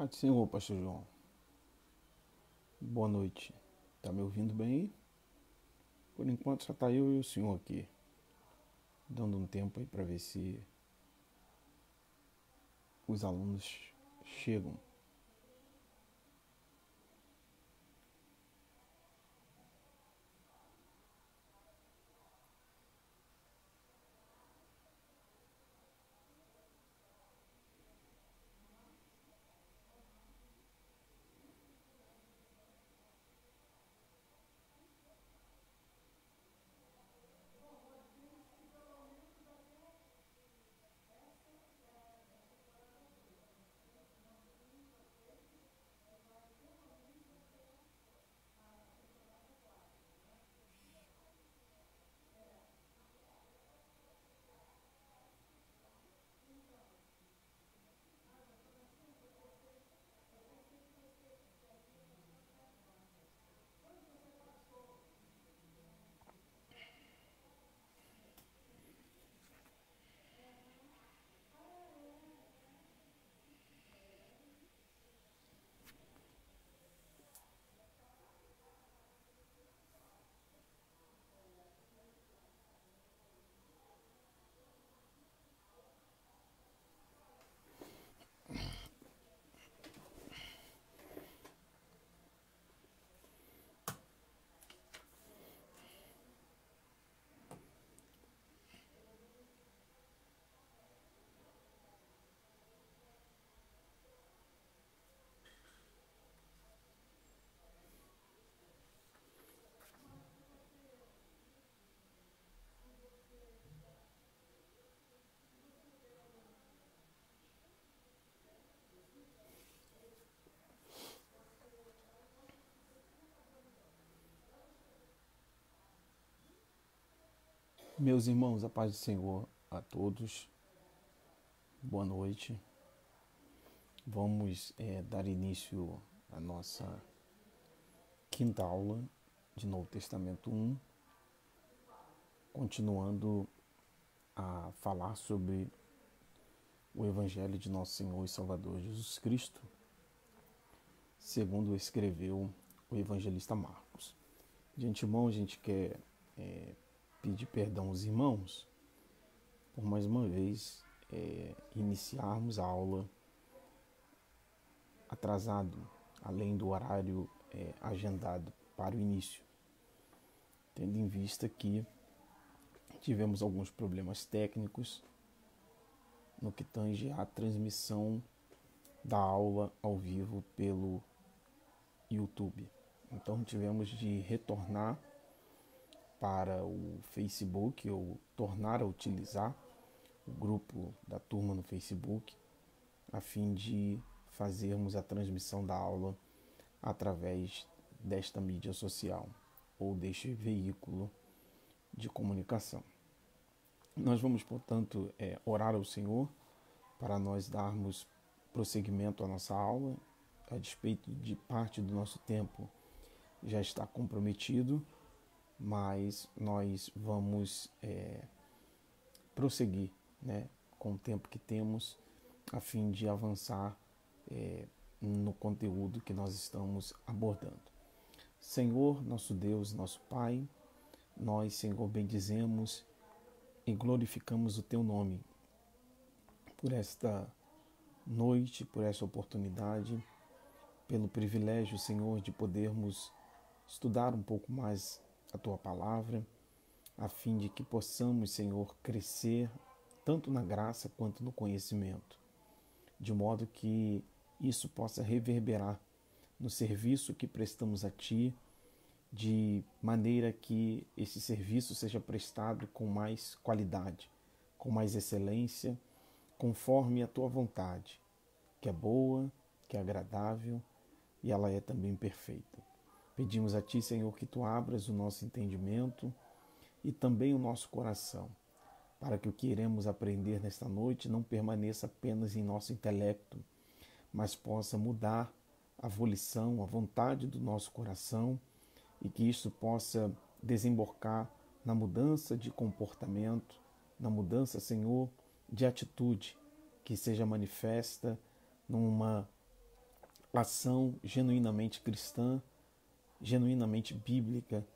Pai do Senhor, Pastor João. Boa noite. Tá me ouvindo bem aí? Por enquanto só tá eu e o senhor aqui, dando um tempo aí para ver se os alunos chegam. Meus irmãos, a paz do Senhor a todos. Boa noite. Vamos dar início à nossa quinta aula de Novo Testamento 1, continuando a falar sobre o Evangelho de nosso Senhor e Salvador Jesus Cristo, segundo escreveu o evangelista Marcos. De antemão, a gente quer pedir perdão aos irmãos por mais uma vez iniciarmos a aula atrasado, além do horário agendado para o início, tendo em vista que tivemos alguns problemas técnicos no que tange à transmissão da aula ao vivo pelo YouTube. Então tivemos de retornar para o Facebook, ou tornar a utilizar o grupo da turma no Facebook, a fim de fazermos a transmissão da aula através desta mídia social ou deste veículo de comunicação. Nós vamos, portanto, orar ao Senhor para nós darmos prosseguimento à nossa aula, a despeito de parte do nosso tempo já está comprometido, mas nós vamos prosseguir, né, com o tempo que temos, a fim de avançar no conteúdo que nós estamos abordando. Senhor, nosso Deus, nosso Pai, nós, Senhor, bendizemos e glorificamos o Teu nome por esta noite, por essa oportunidade, pelo privilégio, Senhor, de podermos estudar um pouco mais a Tua Palavra, a fim de que possamos, Senhor, crescer tanto na graça quanto no conhecimento, de modo que isso possa reverberar no serviço que prestamos a Ti, de maneira que esse serviço seja prestado com mais qualidade, com mais excelência, conforme a Tua vontade, que é boa, que é agradável e ela é também perfeita. Pedimos a Ti, Senhor, que Tu abras o nosso entendimento e também o nosso coração, para que o que iremos aprender nesta noite não permaneça apenas em nosso intelecto, mas possa mudar a volição, a vontade do nosso coração, e que isso possa desembocar na mudança de comportamento, na mudança, Senhor, de atitude, que seja manifesta numa ação genuinamente cristã, genuinamente bíblica,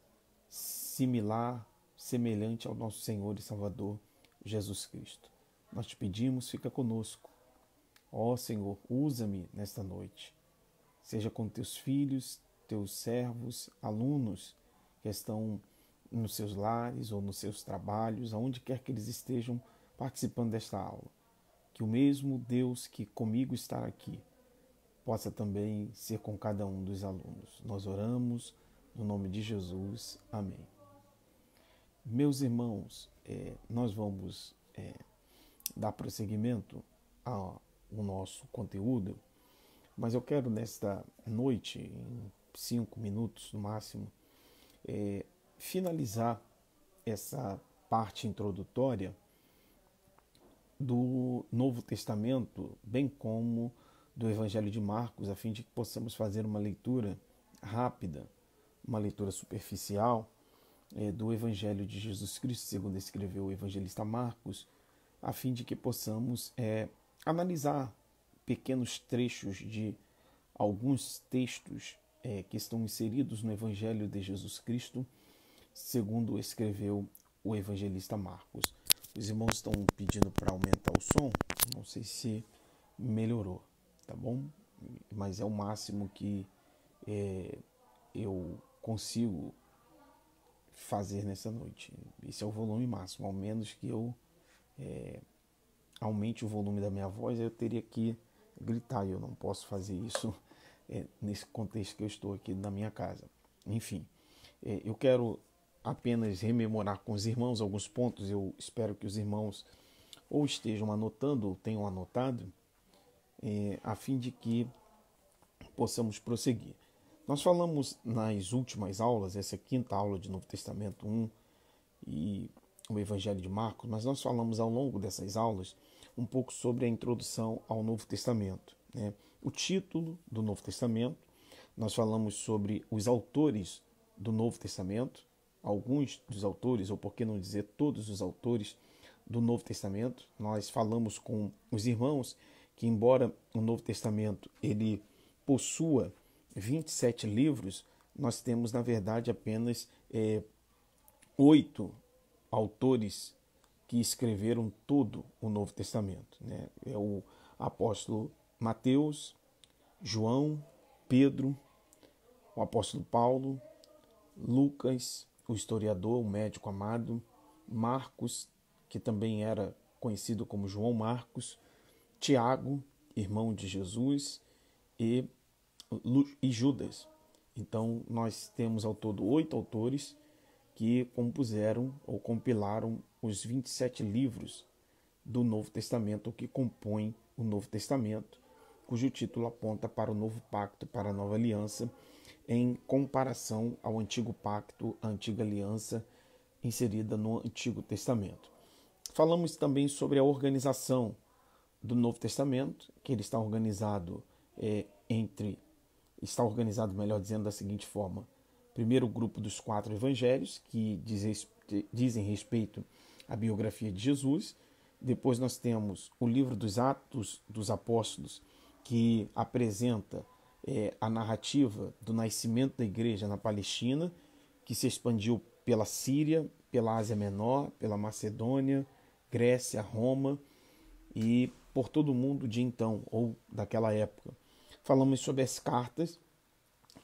similar, semelhante ao nosso Senhor e Salvador Jesus Cristo. Nós te pedimos, fica conosco. Ó Senhor, usa-me nesta noite. Seja com teus filhos, teus servos, alunos que estão nos seus lares ou nos seus trabalhos, aonde quer que eles estejam participando desta aula. Que o mesmo Deus que comigo está aqui possa também ser com cada um dos alunos. Nós oramos no nome de Jesus. Amém. Meus irmãos, nós vamos dar prosseguimento ao nosso conteúdo, mas eu quero nesta noite, em 5 minutos no máximo, finalizar essa parte introdutória do Novo Testamento, bem como do Evangelho de Marcos, a fim de que possamos fazer uma leitura rápida, uma leitura superficial do Evangelho de Jesus Cristo, segundo escreveu o evangelista Marcos, a fim de que possamos analisar pequenos trechos de alguns textos que estão inseridos no Evangelho de Jesus Cristo, segundo escreveu o evangelista Marcos. Os irmãos estão pedindo para aumentar o som, não sei se melhorou, tá bom? Mas é o máximo que eu consigo fazer nessa noite. Esse é o volume máximo, ao menos que eu aumente o volume da minha voz, eu teria que gritar, e eu não posso fazer isso nesse contexto que eu estou aqui na minha casa. Enfim, eu quero apenas rememorar com os irmãos alguns pontos. Eu espero que os irmãos ou estejam anotando ou tenham anotado, a fim de que possamos prosseguir. Nós falamos nas últimas aulas, essa quinta aula de Novo Testamento 1 e o Evangelho de Marcos, mas nós falamos ao longo dessas aulas um pouco sobre a introdução ao Novo Testamento, né? O título do Novo Testamento, nós falamos sobre os autores do Novo Testamento, alguns dos autores, ou por que não dizer todos os autores do Novo Testamento. Nós falamos com os irmãos que, embora o Novo Testamento ele possua 27 livros, nós temos, na verdade, apenas 8 autores que escreveram todo o Novo Testamento, né? É o apóstolo Mateus, João, Pedro, o apóstolo Paulo, Lucas, o historiador, o médico amado, Marcos, que também era conhecido como João Marcos, Tiago, irmão de Jesus, e Judas. Então nós temos ao todo 8 autores que compuseram ou compilaram os 27 livros do Novo Testamento, que compõem o Novo Testamento, cujo título aponta para o Novo Pacto, para a Nova Aliança, em comparação ao Antigo Pacto, a Antiga Aliança inserida no Antigo Testamento. Falamos também sobre a organização do Novo Testamento, que ele está organizado melhor dizendo, da seguinte forma: primeiro, o grupo dos 4 evangelhos, que dizem respeito à biografia de Jesus. Depois nós temos o livro dos Atos dos Apóstolos, que apresenta a narrativa do nascimento da igreja na Palestina, que se expandiu pela Síria, pela Ásia Menor, pela Macedônia, Grécia, Roma e por todo o mundo de então, ou daquela época. Falamos sobre as cartas,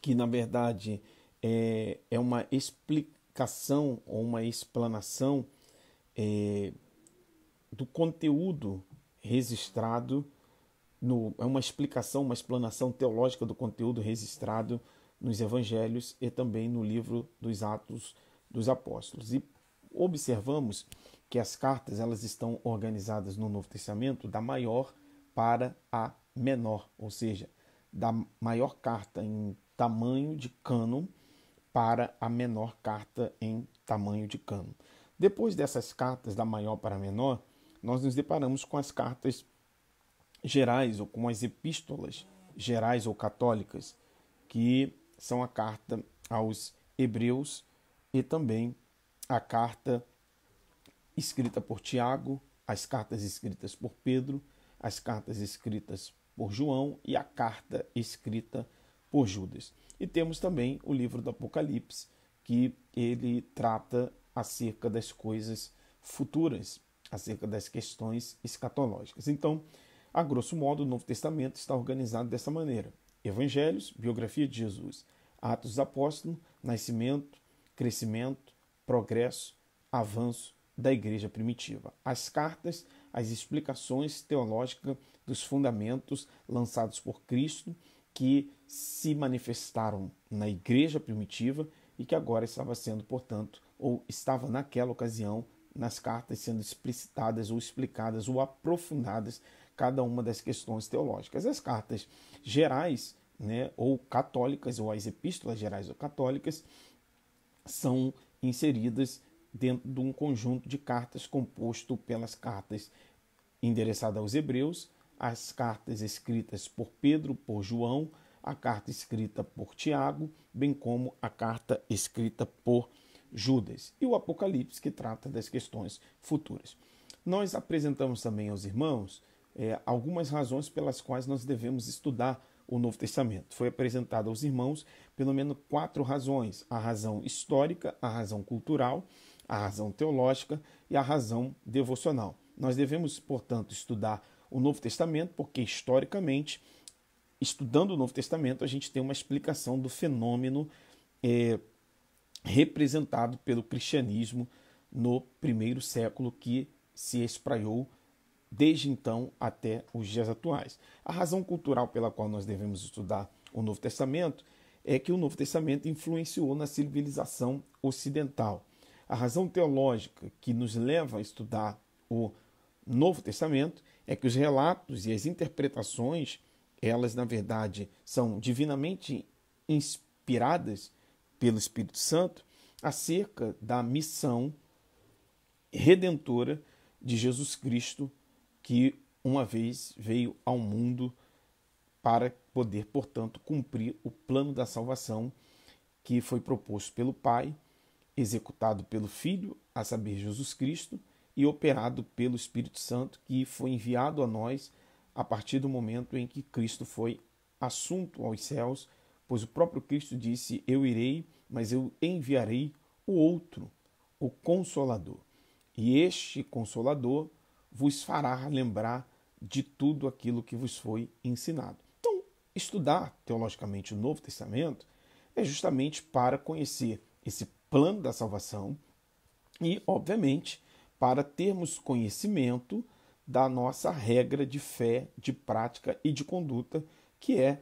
que na verdade é uma explicação ou uma explanação do conteúdo registrado, é uma explicação, uma explanação teológica do conteúdo registrado nos Evangelhos e também no livro dos Atos dos Apóstolos. E observamos que as cartas elas estão organizadas no Novo Testamento da maior para a menor, ou seja, da maior carta em tamanho de cânon para a menor carta em tamanho de cânon. Depois dessas cartas da maior para a menor, nós nos deparamos com as cartas gerais ou com as epístolas gerais ou católicas, que são a carta aos Hebreus e também a carta escrita por Tiago, as cartas escritas por Pedro, as cartas escritas por João e a carta escrita por Judas. E temos também o livro do Apocalipse, que ele trata acerca das coisas futuras, acerca das questões escatológicas. Então, a grosso modo, o Novo Testamento está organizado dessa maneira: Evangelhos, biografia de Jesus; Atos dos Apóstolos, nascimento, crescimento, progresso, avanço da igreja primitiva; as cartas, as explicações teológicas dos fundamentos lançados por Cristo, que se manifestaram na igreja primitiva e que agora estava sendo, portanto, ou estava naquela ocasião, nas cartas sendo explicitadas ou explicadas ou aprofundadas cada uma das questões teológicas. As cartas gerais, né, ou católicas, ou as epístolas gerais ou católicas, são inseridas dentro de um conjunto de cartas composto pelas cartas endereçadas aos Hebreus, as cartas escritas por Pedro, por João, a carta escrita por Tiago, bem como a carta escrita por Judas, e o Apocalipse, que trata das questões futuras. Nós apresentamos também aos irmãos algumas razões pelas quais nós devemos estudar o Novo Testamento. Foi apresentado aos irmãos pelo menos 4 razões: a razão histórica, a razão cultural, a razão teológica e a razão devocional. Nós devemos, portanto, estudar o Novo Testamento porque, historicamente, estudando o Novo Testamento, a gente tem uma explicação do fenômeno representado pelo cristianismo no primeiro século, que se espraiou desde então até os dias atuais. A razão cultural pela qual nós devemos estudar o Novo Testamento é que o Novo Testamento influenciou na civilização ocidental. A razão teológica que nos leva a estudar o Novo Testamento é que os relatos e as interpretações, elas, na verdade, são divinamente inspiradas pelo Espírito Santo acerca da missão redentora de Jesus Cristo, que uma vez veio ao mundo para poder, portanto, cumprir o plano da salvação que foi proposto pelo Pai, executado pelo Filho, a saber, Jesus Cristo, e operado pelo Espírito Santo, que foi enviado a nós a partir do momento em que Cristo foi assunto aos céus, pois o próprio Cristo disse: eu irei, mas eu enviarei o outro, o Consolador. E este Consolador vos fará lembrar de tudo aquilo que vos foi ensinado. Então, estudar teologicamente o Novo Testamento é justamente para conhecer esse plano da salvação e, obviamente, para termos conhecimento da nossa regra de fé, de prática e de conduta, que é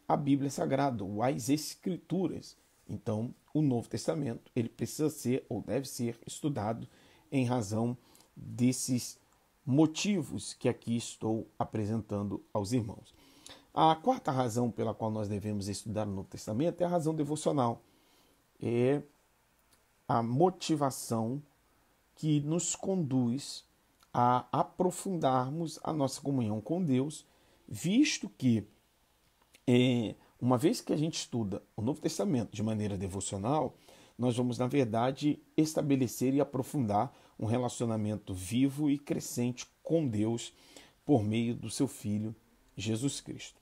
a Bíblia Sagrada, ou as Escrituras. Então, o Novo Testamento ele precisa ser ou deve ser estudado em razão desses motivos que aqui estou apresentando aos irmãos. A quarta razão pela qual nós devemos estudar o Novo Testamento é a razão devocional. É a motivação que nos conduz a aprofundarmos a nossa comunhão com Deus, visto que, uma vez que a gente estuda o Novo Testamento de maneira devocional, nós vamos, na verdade, estabelecer e aprofundar um relacionamento vivo e crescente com Deus por meio do seu Filho, Jesus Cristo.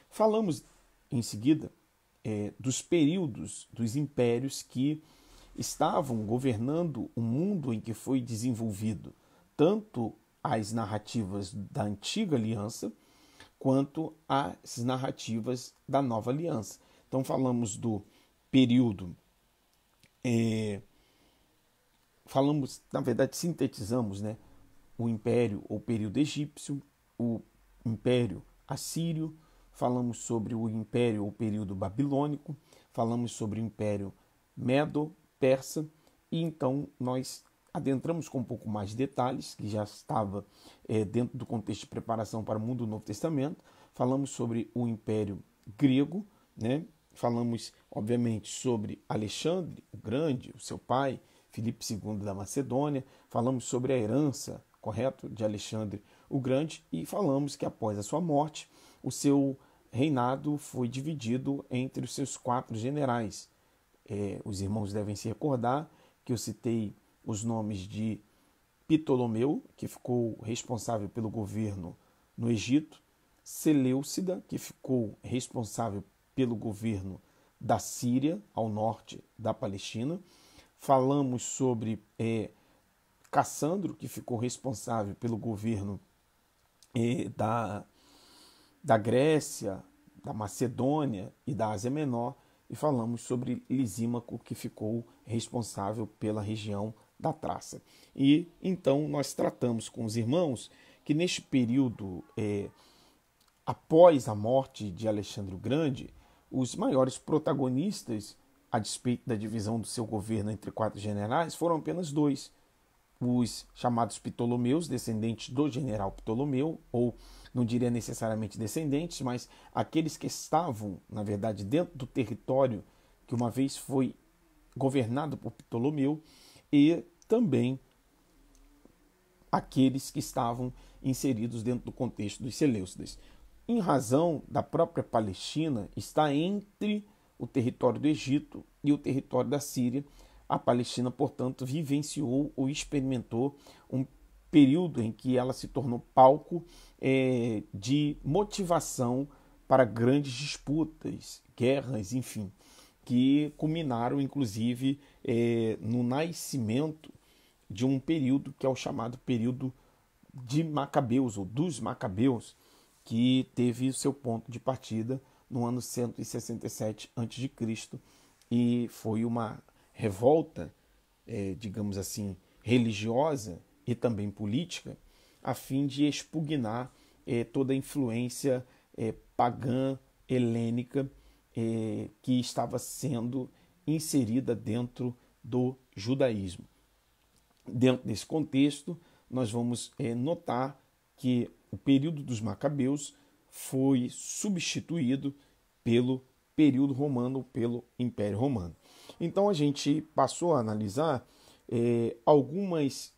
Falamos, em seguida, dos períodos dos impérios que estavam governando o mundo em que foi desenvolvido tanto as narrativas da Antiga Aliança quanto as narrativas da Nova Aliança. Então falamos do período, na verdade sintetizamos, né, o Império ou período egípcio, o Império Assírio, falamos sobre o Império ou período babilônico, falamos sobre o Império Medo-Persa, e então nós adentramos com um pouco mais de detalhes, que já estava dentro do contexto de preparação para o mundo do Novo Testamento. Falamos sobre o Império Grego, né? Falamos, obviamente, sobre Alexandre o Grande, o seu pai, Filipe II da Macedônia. Falamos sobre a herança, correto, de Alexandre o Grande, e falamos que após a sua morte, o seu reinado foi dividido entre os seus 4 generais. Os irmãos devem se recordar que eu citei os nomes de Ptolomeu, que ficou responsável pelo governo no Egito, Seleucida, que ficou responsável pelo governo da Síria, ao norte da Palestina. Falamos sobre Cassandro, que ficou responsável pelo governo da Grécia, da Macedônia e da Ásia Menor, e falamos sobre Lisímaco, que ficou responsável pela região da Trácia. E então nós tratamos com os irmãos que neste período, após a morte de Alexandre o Grande, os maiores protagonistas, a despeito da divisão do seu governo entre 4 generais, foram apenas 2. Os chamados Ptolomeus, descendentes do general Ptolomeu, ou não diria necessariamente descendentes, mas aqueles que estavam, na verdade, dentro do território que uma vez foi governado por Ptolomeu, e também aqueles que estavam inseridos dentro do contexto dos Seleucidas. Em razão da própria Palestina, está entre o território do Egito e o território da Síria. A Palestina, portanto, vivenciou ou experimentou um período em que ela se tornou palco de motivação para grandes disputas, guerras, enfim, que culminaram, inclusive, no nascimento de um período que é o chamado período de Macabeus, ou dos Macabeus, que teve o seu ponto de partida no ano 167 a.C. e foi uma revolta, digamos assim, religiosa e também política, a fim de expugnar toda a influência pagã, helênica, que estava sendo inserida dentro do judaísmo. Dentro desse contexto, nós vamos notar que o período dos Macabeus foi substituído pelo período romano, pelo Império Romano. Então a gente passou a analisar algumas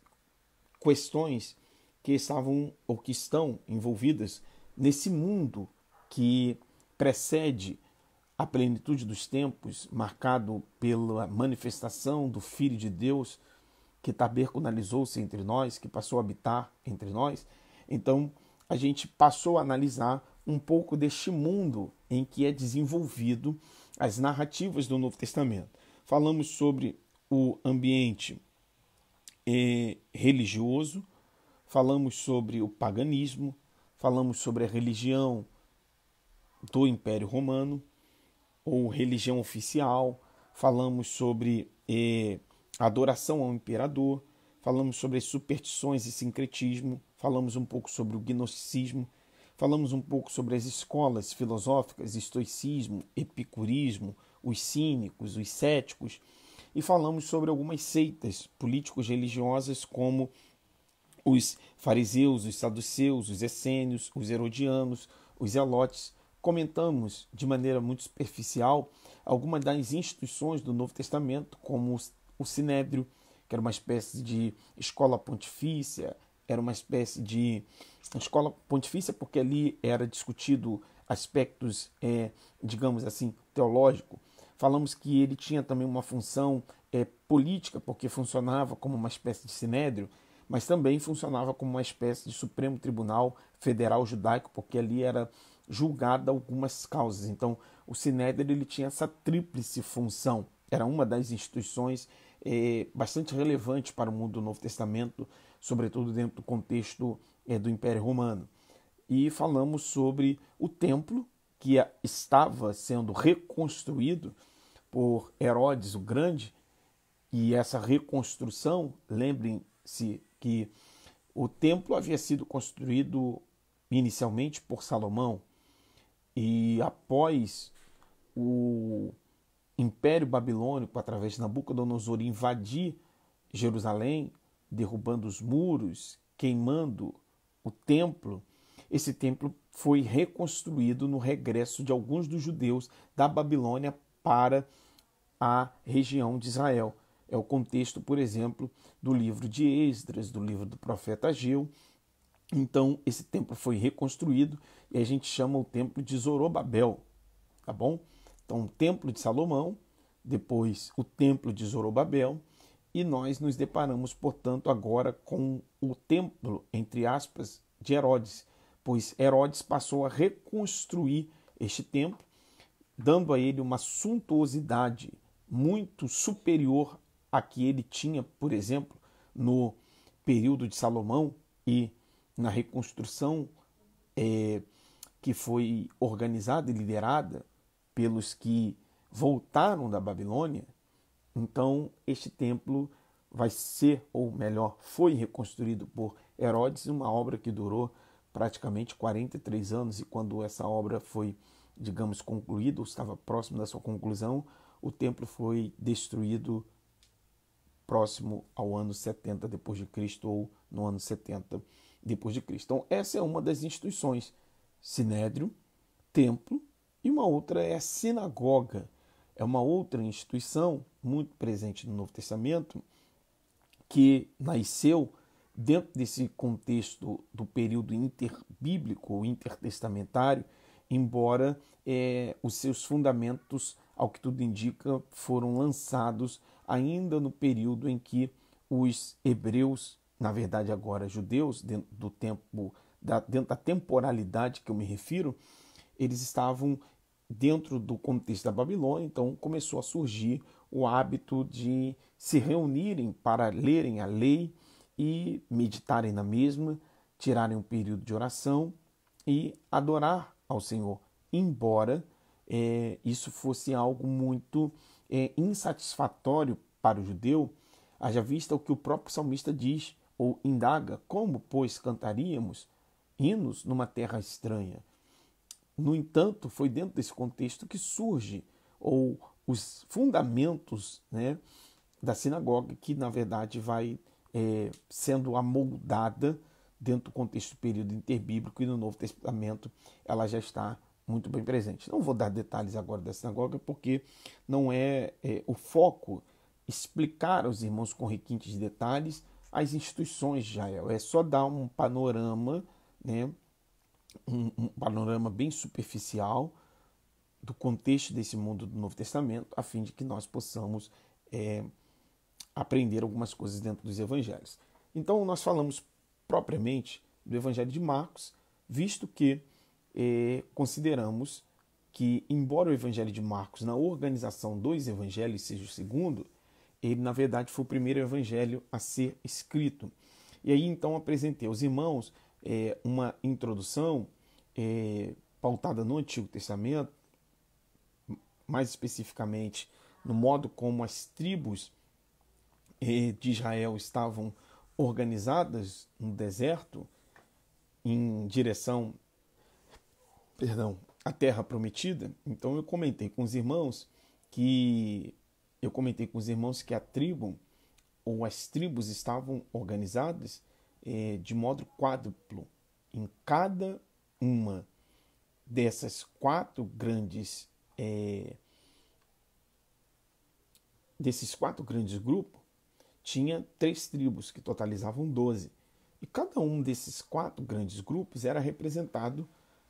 questões que estavam ou que estão envolvidas nesse mundo que precede a plenitude dos tempos, marcado pela manifestação do Filho de Deus, que tabernaculizou-se entre nós, que passou a habitar entre nós. Então, a gente passou a analisar um pouco deste mundo em que é desenvolvido as narrativas do Novo Testamento. Falamos sobre o ambiente religioso, falamos sobre o paganismo, falamos sobre a religião do Império Romano, ou religião oficial, falamos sobre a adoração ao imperador, falamos sobre as superstições e sincretismo, falamos um pouco sobre o gnosticismo, falamos um pouco sobre as escolas filosóficas, estoicismo, epicurismo, os cínicos, os céticos, e falamos sobre algumas seitas políticos religiosas como os fariseus, os saduceus, os essênios, os herodianos, os zelotes. Comentamos de maneira muito superficial algumas das instituições do Novo Testamento, como o Sinédrio, que era uma espécie de escola pontifícia, era uma espécie de escola pontifícia porque ali era discutido aspectos, digamos assim, teológico. Falamos que ele tinha também uma função política, porque funcionava como uma espécie de sinédrio, mas também funcionava como uma espécie de Supremo Tribunal Federal Judaico, porque ali era julgada algumas causas. Então, o sinédrio ele tinha essa tríplice função. Era uma das instituições bastante relevante para o mundo do Novo Testamento, sobretudo dentro do contexto do Império Romano. E falamos sobre o templo, que estava sendo reconstruído por Herodes o Grande, e essa reconstrução, lembrem-se que o templo havia sido construído inicialmente por Salomão, e após o Império Babilônico, através de Nabucodonosor, invadir Jerusalém, derrubando os muros, queimando o templo, esse templo foi reconstruído no regresso de alguns dos judeus da Babilônia para a região de Israel. É o contexto, por exemplo, do livro de Esdras, do livro do profeta Ageu. Então, esse templo foi reconstruído e a gente chama o templo de Zorobabel, tá bom? Então, o templo de Salomão, depois o templo de Zorobabel, e nós nos deparamos, portanto, agora com o templo, entre aspas, de Herodes, pois Herodes passou a reconstruir este templo, dando a ele uma suntuosidade muito superior à que ele tinha, por exemplo, no período de Salomão e na reconstrução que foi organizada e liderada pelos que voltaram da Babilônia. Então, este templo vai ser, ou melhor, foi reconstruído por Herodes, uma obra que durou praticamente 43 anos, e quando essa obra foi, digamos, concluída, ou estava próximo da sua conclusão, o templo foi destruído próximo ao ano 70 depois de Cristo, ou no ano 70 depois de Cristo. Então, essa é uma das instituições: Sinédrio, templo, e uma outra é a sinagoga. É uma outra instituição muito presente no Novo Testamento, que nasceu dentro desse contexto do período interbíblico ou intertestamentário, embora os seus fundamentos, ao que tudo indica, foram lançados ainda no período em que os hebreus, na verdade agora judeus, dentro do tempo, dentro da temporalidade que eu me refiro, eles estavam dentro do contexto da Babilônia. Então começou a surgir o hábito de se reunirem para lerem a lei e meditarem na mesma, tirarem um período de oração e adorar ao Senhor, embora isso fosse algo muito insatisfatório para o judeu, haja vista o que o próprio salmista diz ou indaga: como, pois, cantaríamos hinos numa terra estranha? No entanto, foi dentro desse contexto que surge, ou os fundamentos, né, da sinagoga, que na verdade vai sendo amoldada dentro do contexto do período interbíblico, e no Novo Testamento ela já está muito bem presente. Não vou dar detalhes agora da sinagoga, porque não é o foco explicar aos irmãos com requintes de detalhes as instituições de Israel. É só dar um panorama, né, um panorama bem superficial do contexto desse mundo do Novo Testamento, a fim de que nós possamos aprender algumas coisas dentro dos evangelhos. Então, nós falamos propriamente do Evangelho de Marcos, visto que consideramos que, embora o Evangelho de Marcos, na organização dos evangelhos, seja o segundo, ele, na verdade, foi o primeiro evangelho a ser escrito. E aí, então, apresentei aos irmãos uma introdução pautada no Antigo Testamento, mais especificamente no modo como as tribos de Israel estavam organizadas no deserto em direção, à terra prometida. Então eu comentei com os irmãos que a tribo ou as tribos estavam organizadas de modo quádruplo. Em cada uma dessas desses quatro grandes grupos, tinha 3 tribos, que totalizavam 12. E cada um desses 4 grandes grupos era representado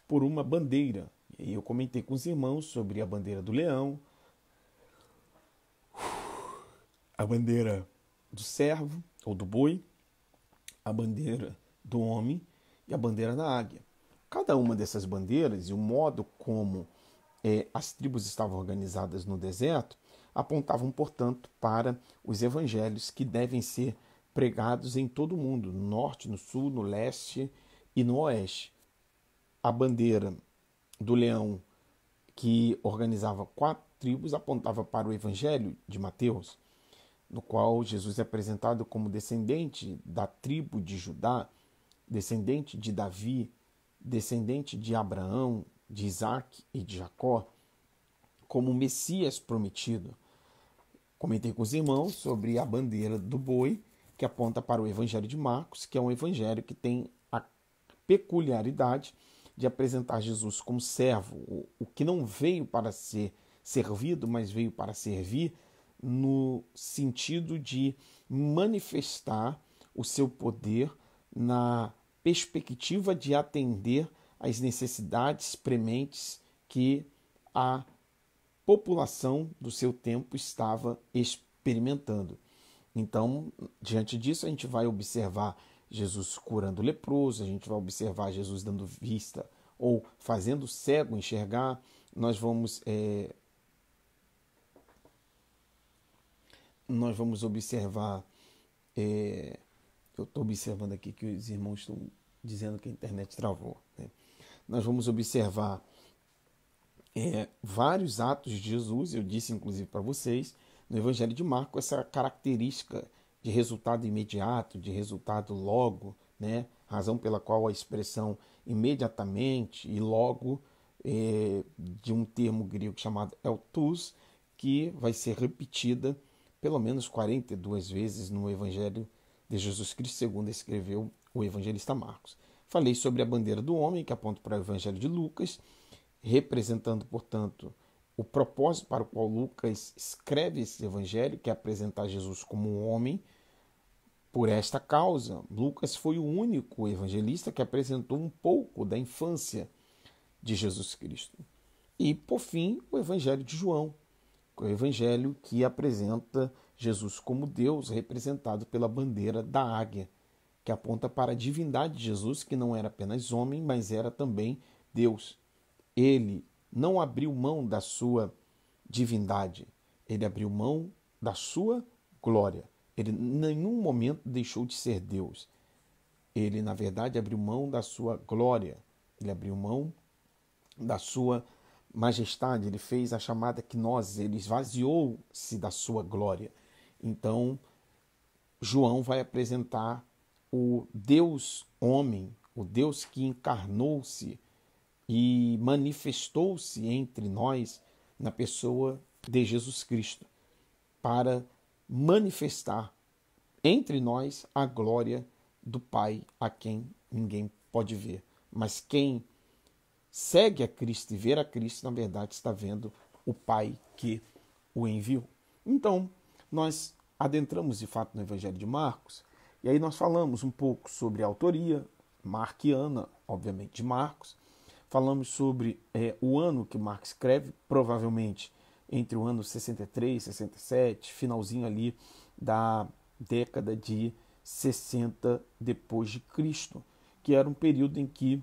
por uma bandeira. E aí eu comentei com os irmãos sobre a bandeira do leão, a bandeira do servo ou do boi, a bandeira do homem e a bandeira da águia. Cada uma dessas bandeiras e o modo como as tribos estavam organizadas no deserto apontavam, portanto, para os evangelhos que devem ser pregados em todo o mundo, no norte, no sul, no leste e no oeste. A bandeira do leão, que organizava 4 tribos, apontava para o evangelho de Mateus, no qual Jesus é apresentado como descendente da tribo de Judá, descendente de Davi, descendente de Abraão, de Isaac e de Jacó, como Messias prometido. Comentei com os irmãos sobre a bandeira do boi, que aponta para o Evangelho de Marcos, que é um evangelho que tem a peculiaridade de apresentar Jesus como servo, o que não veio para ser servido, mas veio para servir, no sentido de manifestar o seu poder na perspectiva de atender às necessidades prementes que a população do seu tempo estava experimentando. Então, diante disso, a gente vai observar Jesus curando o leproso, a gente vai observar Jesus dando vista ou fazendo o cego enxergar. Nós vamos observar, eu estou observando aqui que os irmãos estão dizendo que a internet travou, né? Nós vamos observar vários atos de Jesus, eu disse inclusive para vocês, no Evangelho de Marcos, essa característica de resultado imediato, de resultado logo, né? Razão pela qual a expressão imediatamente e logo de um termo grego chamado eltus, que vai ser repetida pelo menos 42 vezes no Evangelho de Jesus Cristo, segundo escreveu o evangelista Marcos. Falei sobre a bandeira do homem, que aponta para o Evangelho de Lucas, representando, portanto, o propósito para o qual Lucas escreve esse evangelho, que é apresentar Jesus como um homem. Por esta causa, Lucas foi o único evangelista que apresentou um pouco da infância de Jesus Cristo. E, por fim, o Evangelho de João, o evangelho que apresenta Jesus como Deus, representado pela bandeira da águia, que aponta para a divindade de Jesus, que não era apenas homem, mas era também Deus. Ele não abriu mão da sua divindade, ele abriu mão da sua glória. Ele em nenhum momento deixou de ser Deus. Ele, na verdade, abriu mão da sua glória, ele abriu mão da sua majestade, ele fez a chamada gnose, ele esvaziou-se da sua glória. Então, João vai apresentar o Deus homem, o Deus que encarnou-se e manifestou-se entre nós na pessoa de Jesus Cristo, para manifestar entre nós a glória do Pai, a quem ninguém pode ver. Mas quem segue a Cristo e ver a Cristo, na verdade, está vendo o Pai que o enviou. Então, nós adentramos de fato no Evangelho de Marcos, e aí nós falamos um pouco sobre a autoria marquiana, obviamente, de Marcos. Falamos sobre o ano que Marcos escreve, provavelmente entre o ano 63, 67, finalzinho ali da década de 60 depois de Cristo, que era um período em que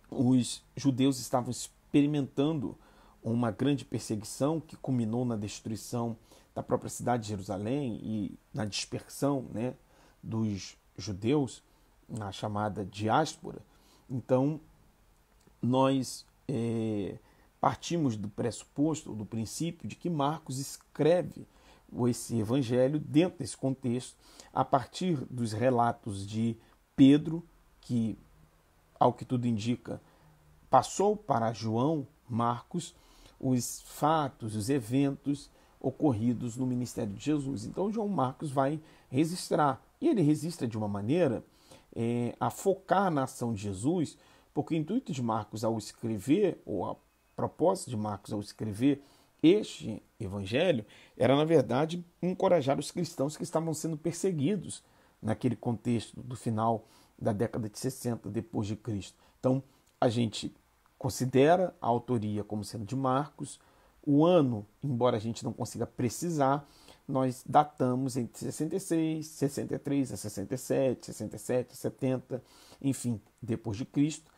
os judeus estavam experimentando uma grande perseguição que culminou na destruição da própria cidade de Jerusalém e na dispersão, né, dos judeus, na chamada diáspora. Então, nós partimos do pressuposto, do princípio de que Marcos escreve esse evangelho dentro desse contexto, a partir dos relatos de Pedro, que, ao que tudo indica, passou para João Marcos os fatos, os eventos ocorridos no ministério de Jesus. Então, João Marcos vai registrar, e ele registra de uma maneira a focar na ação de Jesus, porque o intuito de Marcos ao escrever, ou a propósito de Marcos ao escrever este evangelho, era, na verdade, encorajar os cristãos que estavam sendo perseguidos naquele contexto do final da década de 60 depois de Cristo. Então, a gente considera a autoria como sendo de Marcos. O ano, embora a gente não consiga precisar, nós datamos entre 66, 63 a 67, 67 a 70, enfim, depois de Cristo.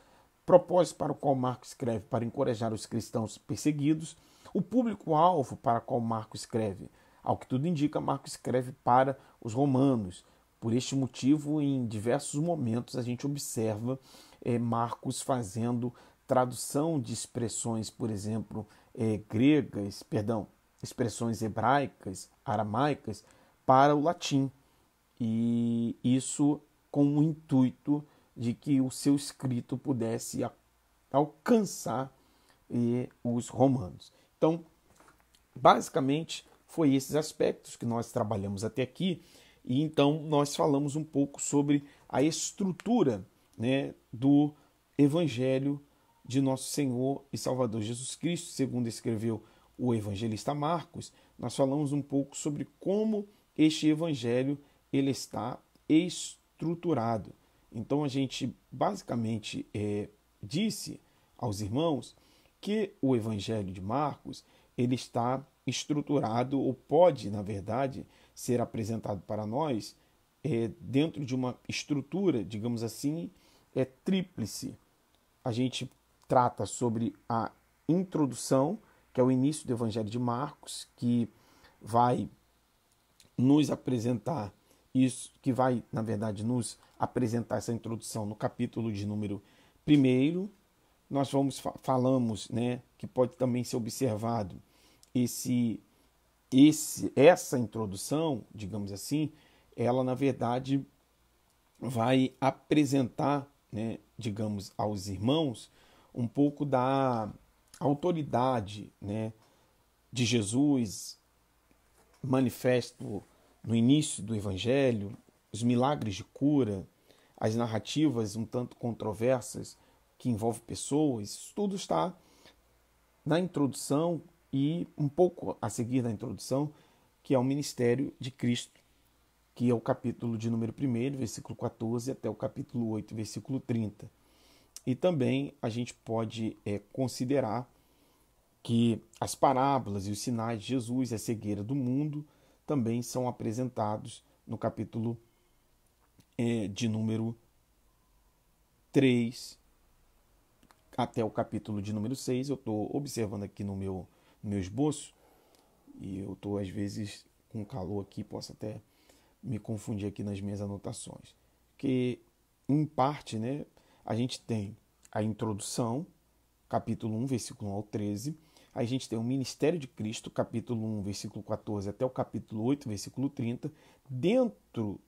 Propósito para o qual Marcos escreve para encorajar os cristãos perseguidos. O público-alvo para o qual Marcos escreve, ao que tudo indica, Marcos escreve para os romanos. Por este motivo, em diversos momentos, a gente observa Marcos fazendo tradução de expressões, por exemplo, expressões hebraicas, aramaicas, para o latim. E isso com o intuito de que o seu escrito pudesse alcançar os romanos. Então, basicamente, foi esses aspectos que nós trabalhamos até aqui, e então nós falamos um pouco sobre a estrutura, né, do Evangelho de nosso Senhor e Salvador Jesus Cristo, segundo escreveu o evangelista Marcos. Nós falamos um pouco sobre como este evangelho ele está estruturado. Então a gente basicamente disse aos irmãos que o evangelho de Marcos ele está estruturado, ou pode, na verdade, ser apresentado para nós dentro de uma estrutura, digamos assim, tríplice. A gente trata sobre a introdução, que é o início do Evangelho de Marcos, que vai nos apresentar isso, que vai, na verdade, nos apresentar essa introdução no capítulo de número 1. Nós falamos, né, que pode também ser observado essa introdução, digamos assim, ela, na verdade, vai apresentar, né, digamos, aos irmãos um pouco da autoridade, né, de Jesus manifesto no início do Evangelho, os milagres de cura, as narrativas um tanto controversas que envolvem pessoas, isso tudo está na introdução e um pouco a seguir da introdução, que é o ministério de Cristo, que é o capítulo de número 1, versículo 14, até o capítulo 8, versículo 30. E também a gente pode considerar que as parábolas e os sinais de Jesus e a cegueira do mundo também são apresentados no capítulo de número 3 até o capítulo de número 6. Eu estou observando aqui no meu esboço e eu estou às vezes com calor aqui, posso até me confundir aqui nas minhas anotações. Que em parte, né, a gente tem a introdução, capítulo 1, versículo 1 ao 13. Aí a gente tem o ministério de Cristo, capítulo 1, versículo 14 até o capítulo 8, versículo 30. Dentro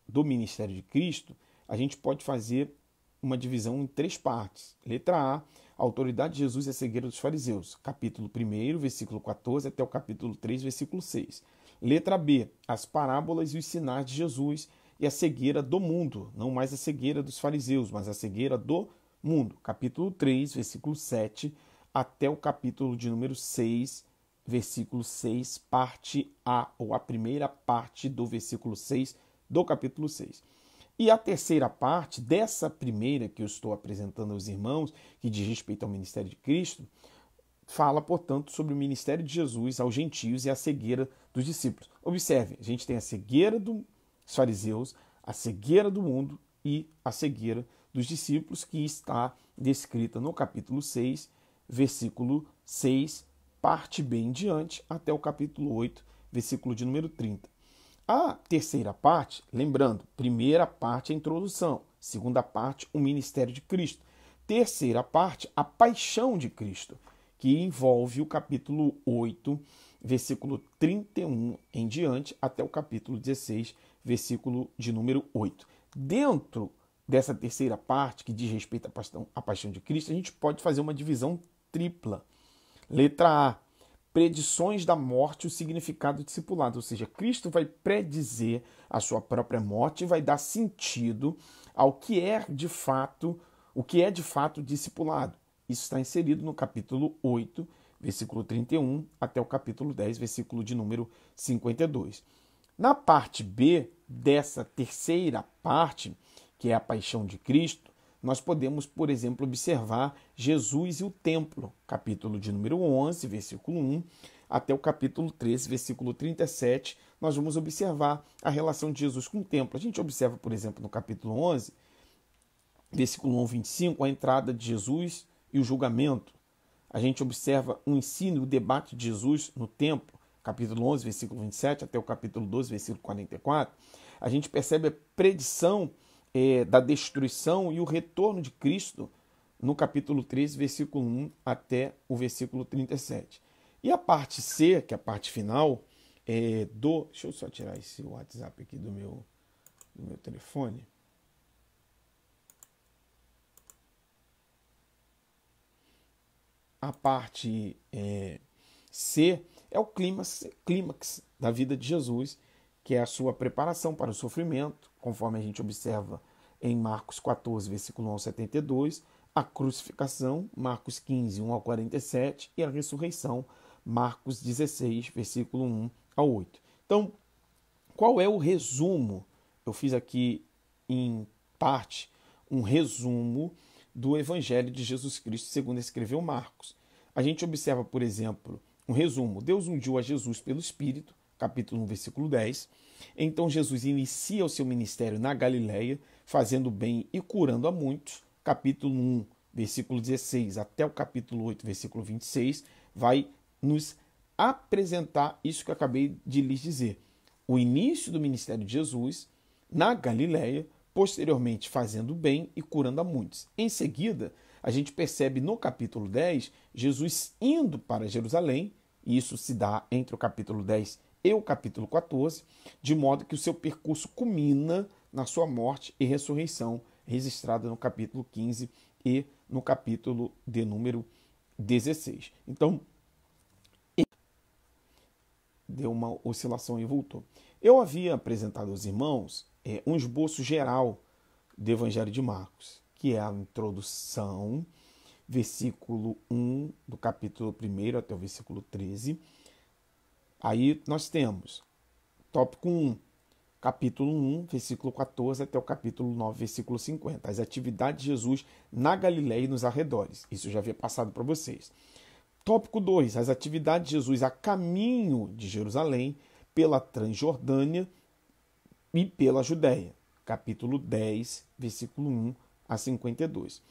do ministério de Cristo, a gente pode fazer uma divisão em 3 partes. Letra A, a autoridade de Jesus e a cegueira dos fariseus, capítulo 1, versículo 14 até o capítulo 3, versículo 6. Letra B, as parábolas e os sinais de Jesus e a cegueira do mundo, não mais a cegueira dos fariseus, mas a cegueira do mundo, capítulo 3, versículo 7 até o capítulo de número 6, versículo 6, parte A, ou a primeira parte do versículo 6 do capítulo 6. E a terceira parte dessa primeira que eu estou apresentando aos irmãos, que diz respeito ao ministério de Cristo, fala, portanto, sobre o ministério de Jesus aos gentios e a cegueira dos discípulos. Observe, a gente tem a cegueira dos fariseus, a cegueira do mundo e a cegueira dos discípulos, que está descrita no capítulo 6, versículo 6, parte B em diante, até o capítulo 8, versículo de número 30. A terceira parte, lembrando, primeira parte é a introdução, segunda parte, o ministério de Cristo. Terceira parte, a paixão de Cristo, que envolve o capítulo 8, versículo 31 em diante, até o capítulo 16, versículo de número 8. Dentro dessa terceira parte, que diz respeito à paixão de Cristo, a gente pode fazer uma divisão tripla. Letra A, predições da morte e o significado discipulado, ou seja, Cristo vai predizer a sua própria morte e vai dar sentido ao que é de fato, discipulado. Isso está inserido no capítulo 8, versículo 31, até o capítulo 10, versículo de número 52. Na parte B dessa terceira parte, que é a paixão de Cristo, nós podemos, por exemplo, observar Jesus e o templo, capítulo de número 11, versículo 1, até o capítulo 13, versículo 37, nós vamos observar a relação de Jesus com o templo. A gente observa, por exemplo, no capítulo 11, versículo 1 ao 25, a entrada de Jesus e o julgamento. A gente observa o ensino e o debate de Jesus no templo, capítulo 11, versículo 27, até o capítulo 12, versículo 44. A gente percebe a predição da destruição e o retorno de Cristo no capítulo 13, versículo 1 até o versículo 37. E a parte C, que é a parte final, deixa eu só tirar esse WhatsApp aqui do meu telefone. A parte C é o clímax da vida de Jesus, que é a sua preparação para o sofrimento, conforme a gente observa em Marcos 14, versículo 1 ao 72, a crucificação, Marcos 15, 1 ao 47, e a ressurreição, Marcos 16, versículo 1 ao 8. Então, qual é o resumo? Eu fiz aqui, em parte, um resumo do Evangelho de Jesus Cristo, segundo escreveu Marcos. A gente observa, por exemplo, um resumo. Deus ungiu a Jesus pelo Espírito, capítulo 1, versículo 10. Então Jesus inicia o seu ministério na Galileia, fazendo bem e curando a muitos. Capítulo 1, versículo 16 até o capítulo 8, versículo 26, vai nos apresentar isso que eu acabei de lhes dizer. O início do ministério de Jesus na Galileia, posteriormente fazendo bem e curando a muitos. Em seguida, a gente percebe no capítulo 10, Jesus indo para Jerusalém, e isso se dá entre o capítulo 10 e o capítulo 14, de modo que o seu percurso culmina na sua morte e ressurreição, registrada no capítulo 15 e no capítulo de número 16. Então, deu uma oscilação e voltou. Eu havia apresentado aos irmãos um esboço geral do Evangelho de Marcos, que é a introdução, versículo 1 do capítulo 1 até o versículo 13. Aí nós temos tópico 1, capítulo 1, versículo 14 até o capítulo 9, versículo 50. As atividades de Jesus na Galileia e nos arredores. Isso eu já havia passado para vocês. Tópico 2, as atividades de Jesus a caminho de Jerusalém, pela Transjordânia e pela Judéia. Capítulo 10, versículo 1 a 52.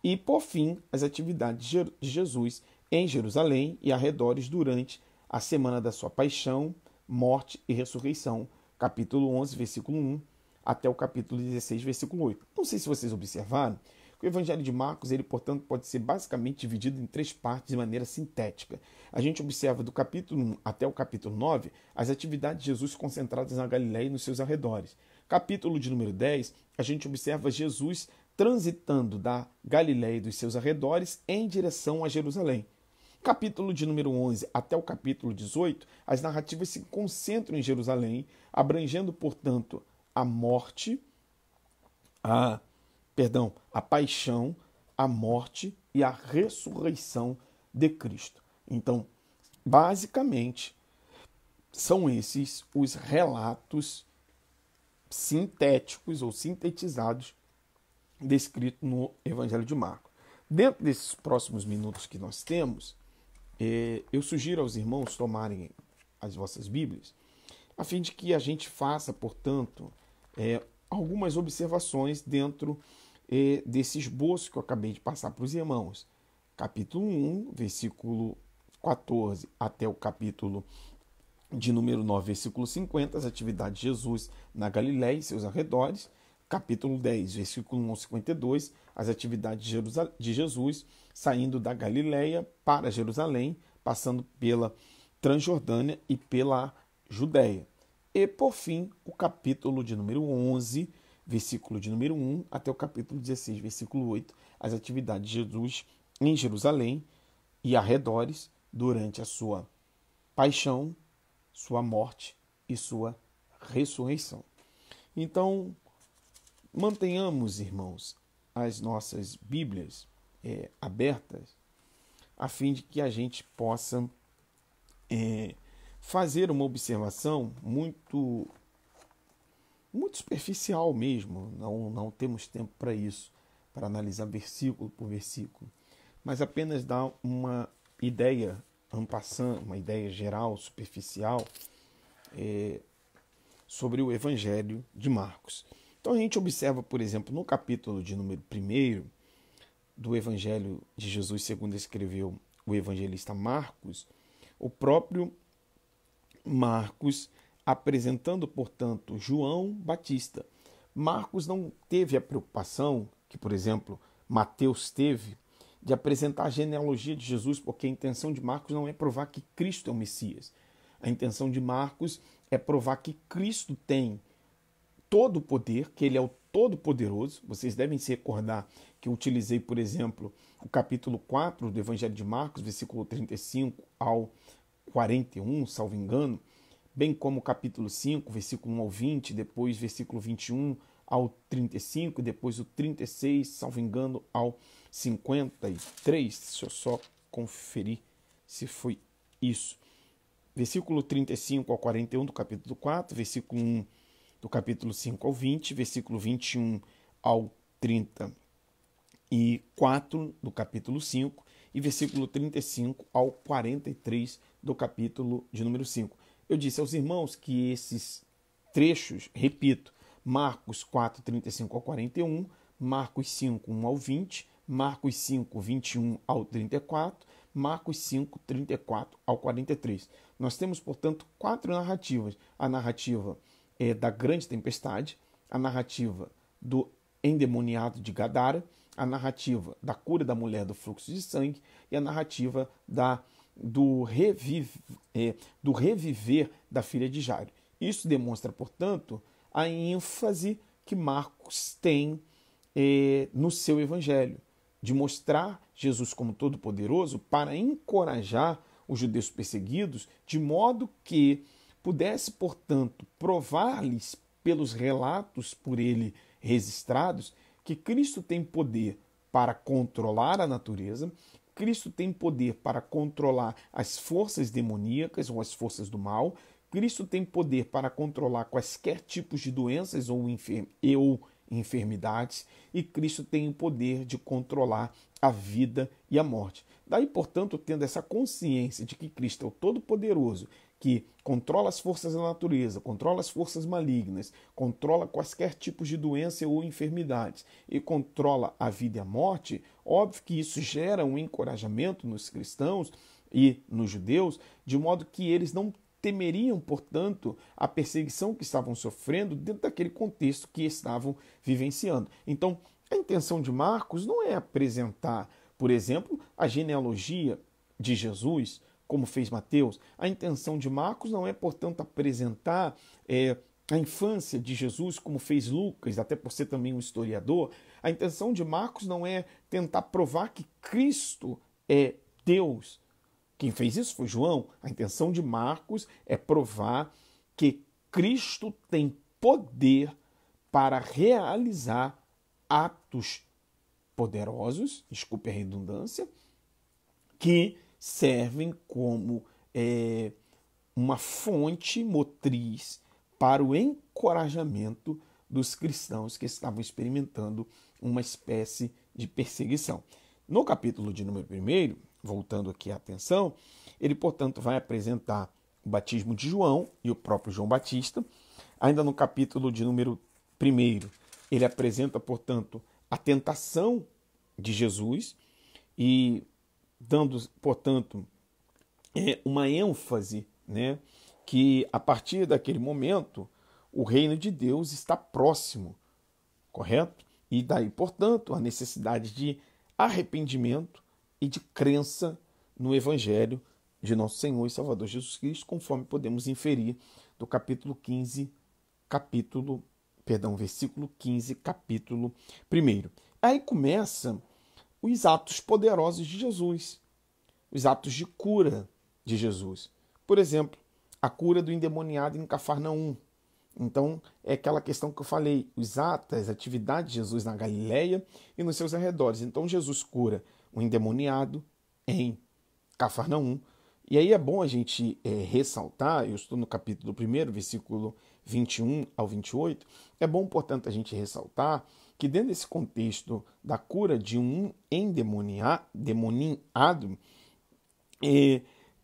E, por fim, as atividades de Jesus em Jerusalém e arredores durante a semana da sua paixão, morte e ressurreição. Capítulo 11, versículo 1 até o capítulo 16, versículo 8. Não sei se vocês observaram, o Evangelho de Marcos, ele, portanto, pode ser basicamente dividido em 3 partes de maneira sintética. A gente observa do capítulo 1 até o capítulo 9 as atividades de Jesus concentradas na Galileia e nos seus arredores. Capítulo de número 10, a gente observa Jesus transitando da Galileia e dos seus arredores em direção a Jerusalém. Capítulo de número 11 até o capítulo 18, as narrativas se concentram em Jerusalém, abrangendo, portanto, a morte, a paixão, a morte e a ressurreição de Cristo. Então, basicamente, são esses os relatos sintéticos ou sintetizados descritos no Evangelho de Marcos. Dentro desses próximos minutos que nós temos, eu sugiro aos irmãos tomarem as vossas Bíblias, a fim de que a gente faça, portanto, algumas observações dentro desse esboço que eu acabei de passar para os irmãos. Capítulo 1, versículo 14 até o capítulo de número 9, versículo 50, as atividades de Jesus na Galileia e seus arredores. Capítulo 10, versículo 1 ao 52, as atividades de Jesus saindo da Galileia para Jerusalém, passando pela Transjordânia e pela Judéia. E, por fim, o capítulo de número 11, versículo de número 1 até o capítulo 16, versículo 8, as atividades de Jesus em Jerusalém e arredores durante a sua paixão, sua morte e sua ressurreição. Então, mantenhamos, irmãos, as nossas Bíblias abertas, a fim de que a gente possa fazer uma observação muito superficial mesmo. Não temos tempo para isso, para analisar versículo por versículo, mas apenas dar uma ideia en passant, uma ideia geral, superficial, sobre o Evangelho de Marcos. Então a gente observa, por exemplo, no capítulo de número 1 do Evangelho de Jesus, segundo escreveu o evangelista Marcos, o próprio Marcos apresentando, portanto, João Batista. Marcos não teve a preocupação que, por exemplo, Mateus teve de apresentar a genealogia de Jesus, porque a intenção de Marcos não é provar que Cristo é o Messias. A intenção de Marcos é provar que Cristo tem todo o poder, que ele é o Todo-Poderoso. Vocês devem se recordar que eu utilizei, por exemplo, o capítulo 4 do Evangelho de Marcos, versículo 35 ao 41, salvo engano, bem como o capítulo 5, versículo 1 ao 20, depois versículo 21 ao 35, depois o 36, salvo engano, ao 53. Deixa eu só conferir se foi isso. Versículo 35 ao 41 do capítulo 4, versículo 1 do capítulo 5 ao 20, versículo 21 ao 34 do capítulo 5 e versículo 35 ao 43 do capítulo de número 5. Eu disse aos irmãos que esses trechos, repito, Marcos 4, 35 ao 41, Marcos 5, 1 ao 20, Marcos 5, 21 ao 34, Marcos 5, 34 ao 43. Nós temos, portanto, 4 narrativas. A narrativa da grande tempestade, a narrativa do endemoniado de Gadara, a narrativa da cura da mulher do fluxo de sangue e a narrativa do reviver da filha de Jairo. Isso demonstra, portanto, a ênfase que Marcos tem no seu evangelho, de mostrar Jesus como todo-poderoso para encorajar os judeus perseguidos, de modo que pudesse, portanto, provar-lhes pelos relatos por ele registrados que Cristo tem poder para controlar a natureza, Cristo tem poder para controlar as forças demoníacas ou as forças do mal, Cristo tem poder para controlar quaisquer tipos de doenças ou enfermidades, e Cristo tem o poder de controlar a vida e a morte. Daí, portanto, tendo essa consciência de que Cristo é o Todo-Poderoso, que controla as forças da natureza, controla as forças malignas, controla quaisquer tipos de doença ou enfermidades e controla a vida e a morte, óbvio que isso gera um encorajamento nos cristãos e nos judeus, de modo que eles não temeriam, portanto, a perseguição que estavam sofrendo dentro daquele contexto que estavam vivenciando. Então, a intenção de Marcos não é apresentar, por exemplo, a genealogia de Jesus, como fez Mateus. A intenção de Marcos não é, portanto, apresentar a infância de Jesus, como fez Lucas, até por ser também um historiador. A intenção de Marcos não é tentar provar que Cristo é Deus. Quem fez isso foi João. A intenção de Marcos é provar que Cristo tem poder para realizar atos poderosos, desculpe a redundância, que servem como uma fonte motriz para o encorajamento dos cristãos que estavam experimentando uma espécie de perseguição. No capítulo de número 1, voltando aqui a atenção, ele, portanto, vai apresentar o batismo de João e o próprio João Batista. Ainda no capítulo de número 1, ele apresenta, portanto, a tentação de Jesus e dando, portanto, uma ênfase, né, que a partir daquele momento o reino de Deus está próximo, correto? E daí, portanto, a necessidade de arrependimento e de crença no Evangelho de nosso Senhor e Salvador Jesus Cristo, conforme podemos inferir do versículo 15, capítulo 1. Aí começa os atos poderosos de Jesus, os atos de cura de Jesus. Por exemplo, a cura do endemoniado em Cafarnaum. Então, é aquela questão que eu falei, os atos, as atividades de Jesus na Galileia e nos seus arredores. Então, Jesus cura o endemoniado em Cafarnaum. E aí é bom a gente ressaltar, eu estou no capítulo 1, versículo 21 ao 28, é bom, portanto, a gente ressaltar que dentro desse contexto da cura de um endemoniado,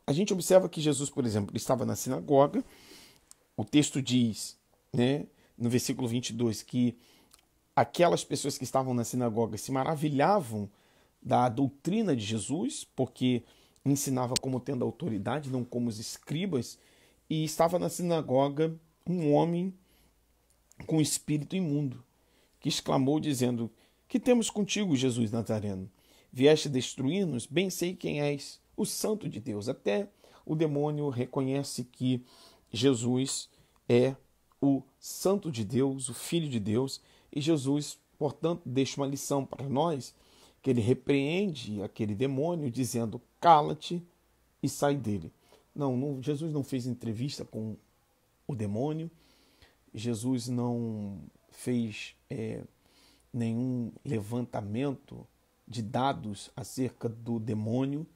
a gente observa que Jesus, por exemplo, estava na sinagoga. O texto diz, né, no versículo 22, que aquelas pessoas que estavam na sinagoga se maravilhavam da doutrina de Jesus, porque ensinava como tendo autoridade, não como os escribas, e estava na sinagoga um homem com espírito imundo, que exclamou dizendo: "Que temos contigo, Jesus Nazareno? Vieste destruir-nos? Bem sei quem és, o Santo de Deus." Até o demônio reconhece que Jesus é o Santo de Deus, o Filho de Deus, e Jesus, portanto, deixa uma lição para nós, que ele repreende aquele demônio dizendo: "Cala-te e sai dele." Jesus não fez entrevista com o demônio, Jesus não fez nenhum levantamento de dados acerca do demônio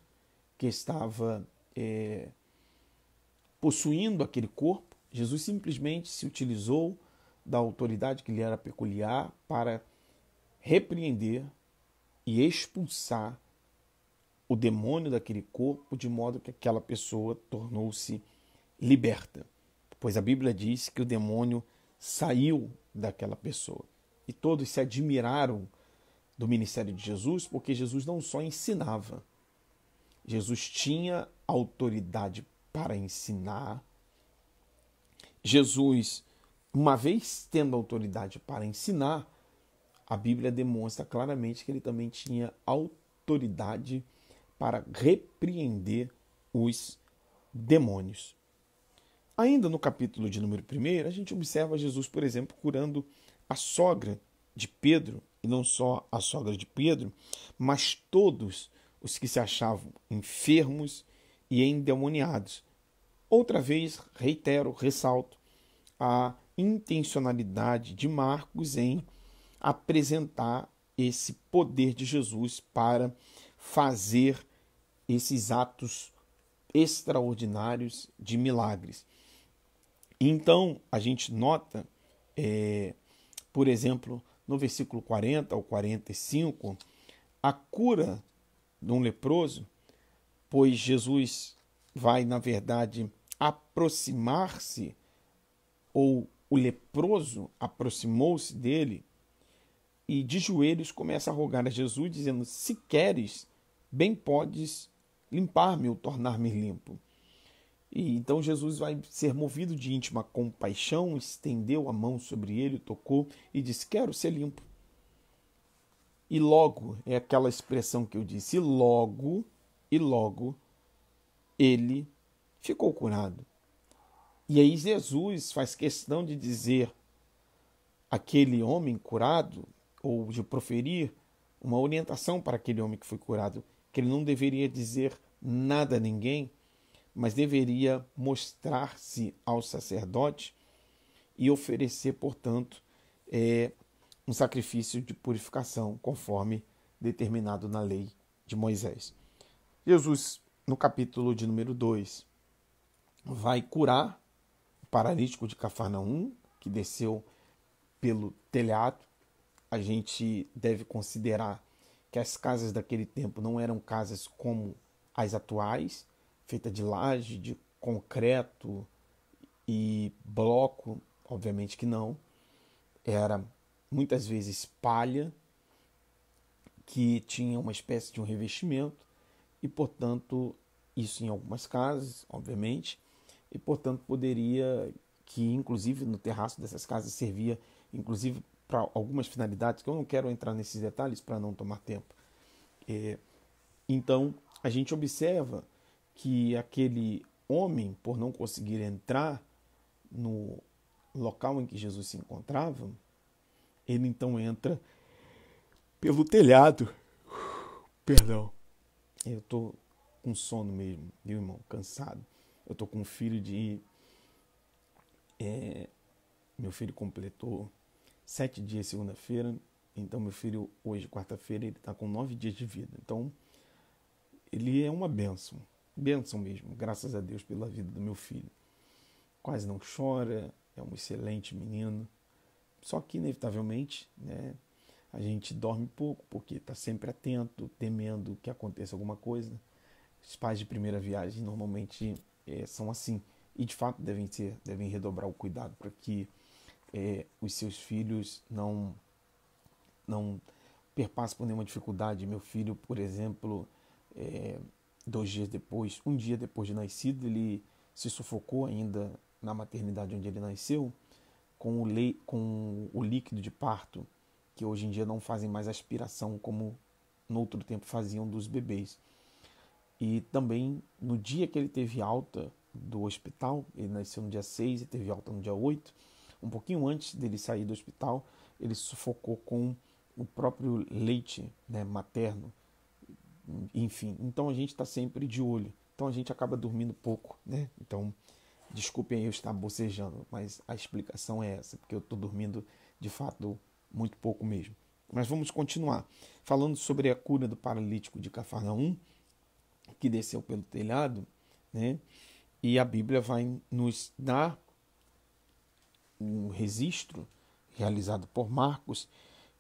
que estava possuindo aquele corpo. Jesus simplesmente se utilizou da autoridade que lhe era peculiar para repreender e expulsar o demônio daquele corpo, de modo que aquela pessoa tornou-se liberta, pois a Bíblia diz que o demônio saiu daquela pessoa. E todos se admiraram do ministério de Jesus, porque Jesus não só ensinava, Jesus tinha autoridade para ensinar. Jesus, uma vez tendo autoridade para ensinar, a Bíblia demonstra claramente que ele também tinha autoridade para repreender os demônios. Ainda no capítulo de número 1, a gente observa Jesus, por exemplo, curando a sogra de Pedro, e não só a sogra de Pedro, mas todos os que se achavam enfermos e endemoniados. Outra vez, reitero, ressalto a intencionalidade de Marcos em apresentar esse poder de Jesus para fazer esses atos extraordinários de milagres. Então, a gente nota, por exemplo, no versículo 40 ao 45, a cura de um leproso, pois Jesus vai, na verdade, aproximar-se, ou o leproso aproximou-se dele, e de joelhos começa a rogar a Jesus, dizendo: se queres, bem podes limpar-me ou tornar-me limpo. E então Jesus vai ser movido de íntima compaixão, estendeu a mão sobre ele, tocou e disse: quero ser limpo. E logo, é aquela expressão que eu disse, e logo, ele ficou curado. E aí Jesus faz questão de dizer àquele homem curado, ou de proferir uma orientação para aquele homem que foi curado, que ele não deveria dizer nada a ninguém, mas deveria mostrar-se ao sacerdote e oferecer, portanto, um sacrifício de purificação, conforme determinado na lei de Moisés. Jesus, no capítulo de número 2, vai curar o paralítico de Cafarnaum, que desceu pelo telhado. A gente deve considerar que as casas daquele tempo não eram casas como as atuais, feitas de laje, de concreto e bloco, obviamente que não. Era muitas vezes palha, que tinha uma espécie de um revestimento, e, portanto, isso em algumas casas, obviamente, e, portanto, poderia que, inclusive, no terraço dessas casas servia, inclusive, para algumas finalidades, que eu não quero entrar nesses detalhes para não tomar tempo. Então, a gente observa que aquele homem, por não conseguir entrar no local em que Jesus se encontrava, ele então entra pelo telhado. Perdão. Eu estou com sono mesmo, viu, irmão? Cansado. Eu estou com um filho de... Meu filho completou 7 dias segunda-feira, então meu filho hoje, quarta-feira, ele está com 9 dias de vida. Então, ele é uma bênção mesmo, graças a Deus pela vida do meu filho. Quase não chora, é um excelente menino, só que inevitavelmente, né, a gente dorme pouco, porque está sempre atento, temendo que aconteça alguma coisa. Os pais de primeira viagem normalmente são assim, e de fato devem redobrar o cuidado para que os seus filhos não perpassem por nenhuma dificuldade. Meu filho, por exemplo, 2 dias depois, um dia depois de nascido, ele se sufocou ainda na maternidade onde ele nasceu, com o líquido de parto, que hoje em dia não fazem mais aspiração como no outro tempo faziam dos bebês. E também no dia que ele teve alta do hospital, ele nasceu no dia 6 e teve alta no dia 8, um pouquinho antes dele sair do hospital, ele se sufocou com o próprio leite, né, materno. Enfim, então a gente está sempre de olho. Então a gente acaba dormindo pouco, né? Então, desculpem eu estar bocejando, mas a explicação é essa, porque eu estou dormindo de fato muito pouco mesmo. Mas vamos continuar. Falando sobre a cura do paralítico de Cafarnaum, que desceu pelo telhado, né? E a Bíblia vai nos dar um registro realizado por Marcos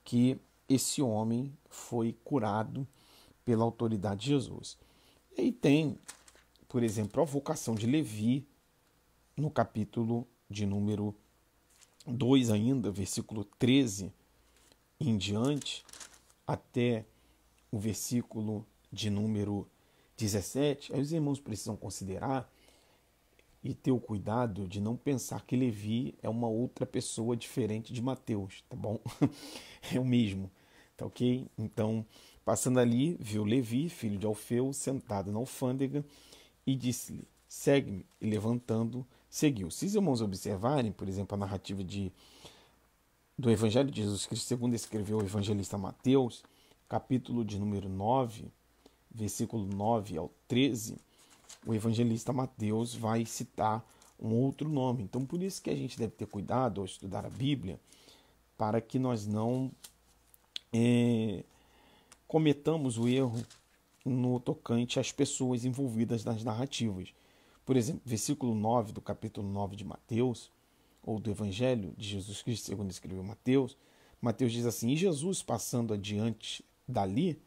que esse homem foi curado pela autoridade de Jesus. E aí tem, por exemplo, a vocação de Levi, no capítulo de número 2 ainda, versículo 13 em diante, até o versículo de número 17, aí os irmãos precisam considerar e ter o cuidado de não pensar que Levi é uma outra pessoa diferente de Mateus, tá bom? É o mesmo, tá ok? Então, passando ali, viu Levi, filho de Alfeu, sentado na alfândega e disse-lhe, segue-me, e levantando, seguiu. Se os irmãos observarem, por exemplo, a narrativa do Evangelho de Jesus Cristo, segundo escreveu o evangelista Mateus, capítulo de número 9, versículo 9 ao 13, o evangelista Mateus vai citar um outro nome. Então, por isso que a gente deve ter cuidado ao estudar a Bíblia, para que nós não cometamos o erro no tocante às pessoas envolvidas nas narrativas. Por exemplo, versículo 9 do capítulo 9 de Mateus, ou do Evangelho de Jesus Cristo, segundo escreveu Mateus, Mateus diz assim, e Jesus, passando adiante dali,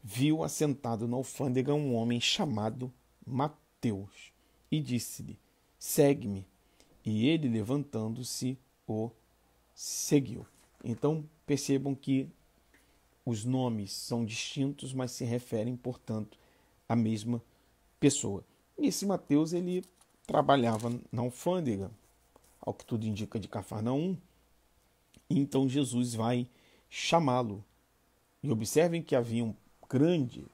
viu assentado na alfândega um homem chamado Mateus, e disse-lhe, segue-me. E ele, levantando-se, o seguiu. Então, percebam que os nomes são distintos, mas se referem, portanto, à mesma pessoa. E esse Mateus, ele trabalhava na alfândega, ao que tudo indica, de Cafarnaum. E então Jesus vai chamá-lo. E observem que havia um grande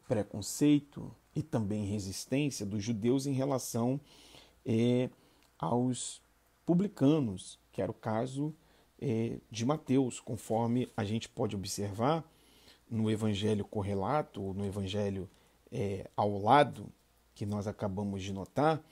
preconceito e também resistência dos judeus em relação aos publicanos, que era o caso de Mateus, conforme a gente pode observar no evangelho correlato, ou no evangelho ao lado, que nós acabamos de notar,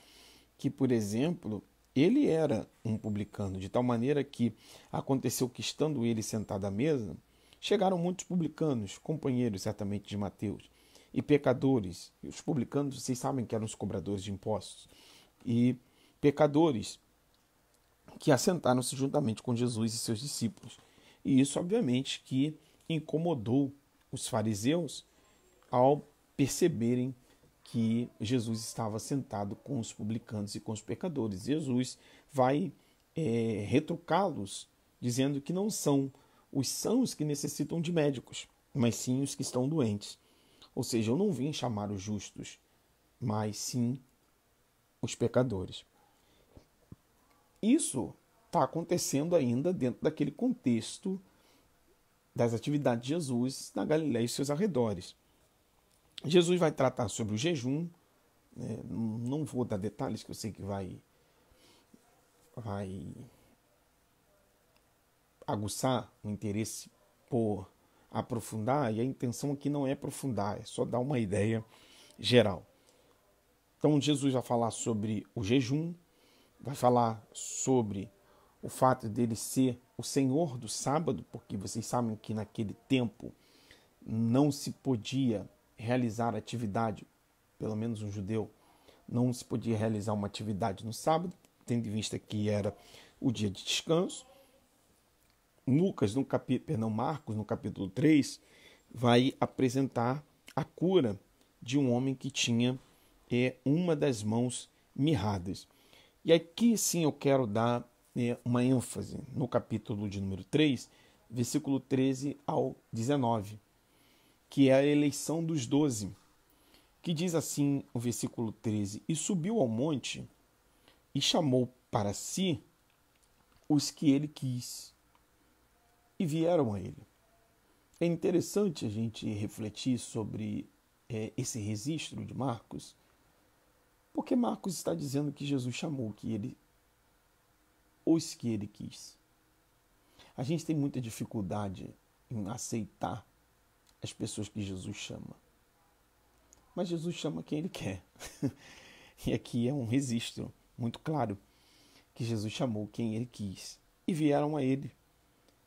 que, por exemplo, ele era um publicano, de tal maneira que aconteceu que, estando ele sentado à mesa, chegaram muitos publicanos, companheiros certamente de Mateus, e pecadores. E os publicanos, vocês sabem que eram os cobradores de impostos, e pecadores que assentaram-se juntamente com Jesus e seus discípulos. E isso, obviamente, que incomodou os fariseus ao perceberem que Jesus estava sentado com os publicanos e com os pecadores. Jesus vai retrucá-los, dizendo que não são os sãos que necessitam de médicos, mas sim os que estão doentes. Ou seja, eu não vim chamar os justos, mas sim os pecadores. Isso está acontecendo ainda dentro daquele contexto das atividades de Jesus na Galiléia e seus arredores. Jesus vai tratar sobre o jejum, não vou dar detalhes, que eu sei que vai aguçar o interesse por aprofundar, e a intenção aqui não é aprofundar, é só dar uma ideia geral. Então Jesus vai falar sobre o jejum, vai falar sobre o fato dele ser o Senhor do sábado, porque vocês sabem que naquele tempo não se podia realizar atividade, pelo menos um judeu, não se podia realizar uma atividade no sábado, tendo em vista que era o dia de descanso. Marcos, no capítulo 3, vai apresentar a cura de um homem que tinha uma das mãos mirradas. E aqui sim eu quero dar uma ênfase no capítulo de número 3, versículo 13 ao 19, que é a eleição dos 12, que diz assim o versículo 13, e subiu ao monte e chamou para si os que ele quis, e vieram a ele. É interessante a gente refletir sobre esse registro de Marcos, porque Marcos está dizendo que Jesus chamou os que ele quis. A gente tem muita dificuldade em aceitar as pessoas que Jesus chama. Mas Jesus chama quem ele quer. E aqui é um registro muito claro que Jesus chamou quem ele quis. E vieram a ele.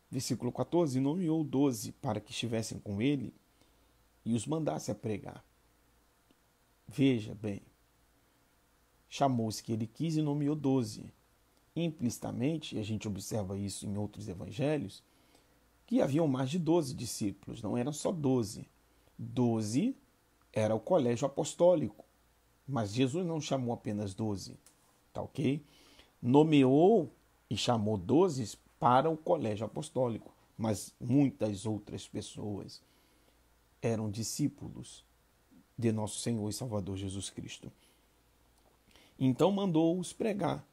Versículo 14, nomeou 12 para que estivessem com ele e os mandasse a pregar. Veja bem, chamou os que ele quis e nomeou 12. Implicitamente, e a gente observa isso em outros evangelhos, que haviam mais de 12 discípulos, não eram só 12. 12 era o colégio apostólico, mas Jesus não chamou apenas 12. tá ok? Nomeou e chamou 12 para o colégio apostólico, mas muitas outras pessoas eram discípulos de nosso Senhor e Salvador Jesus Cristo. Então mandou-os pregar,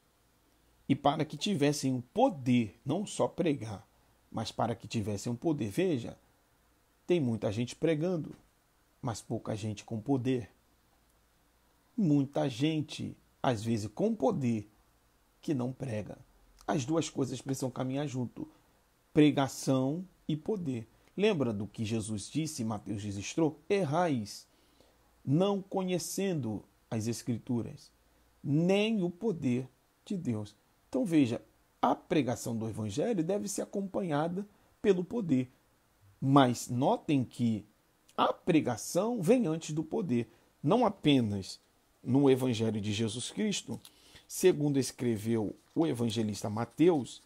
e para que tivessem o poder, não só pregar, mas para que tivessem o poder. Veja, tem muita gente pregando, mas pouca gente com poder. Muita gente, às vezes, com poder, que não prega. As duas coisas precisam caminhar junto, pregação e poder. Lembra do que Jesus disse, Mateus registrou? Errais, não conhecendo as Escrituras, nem o poder de Deus. Então veja, a pregação do Evangelho deve ser acompanhada pelo poder. Mas notem que a pregação vem antes do poder, não apenas no Evangelho de Jesus Cristo, segundo escreveu o evangelista Mateus,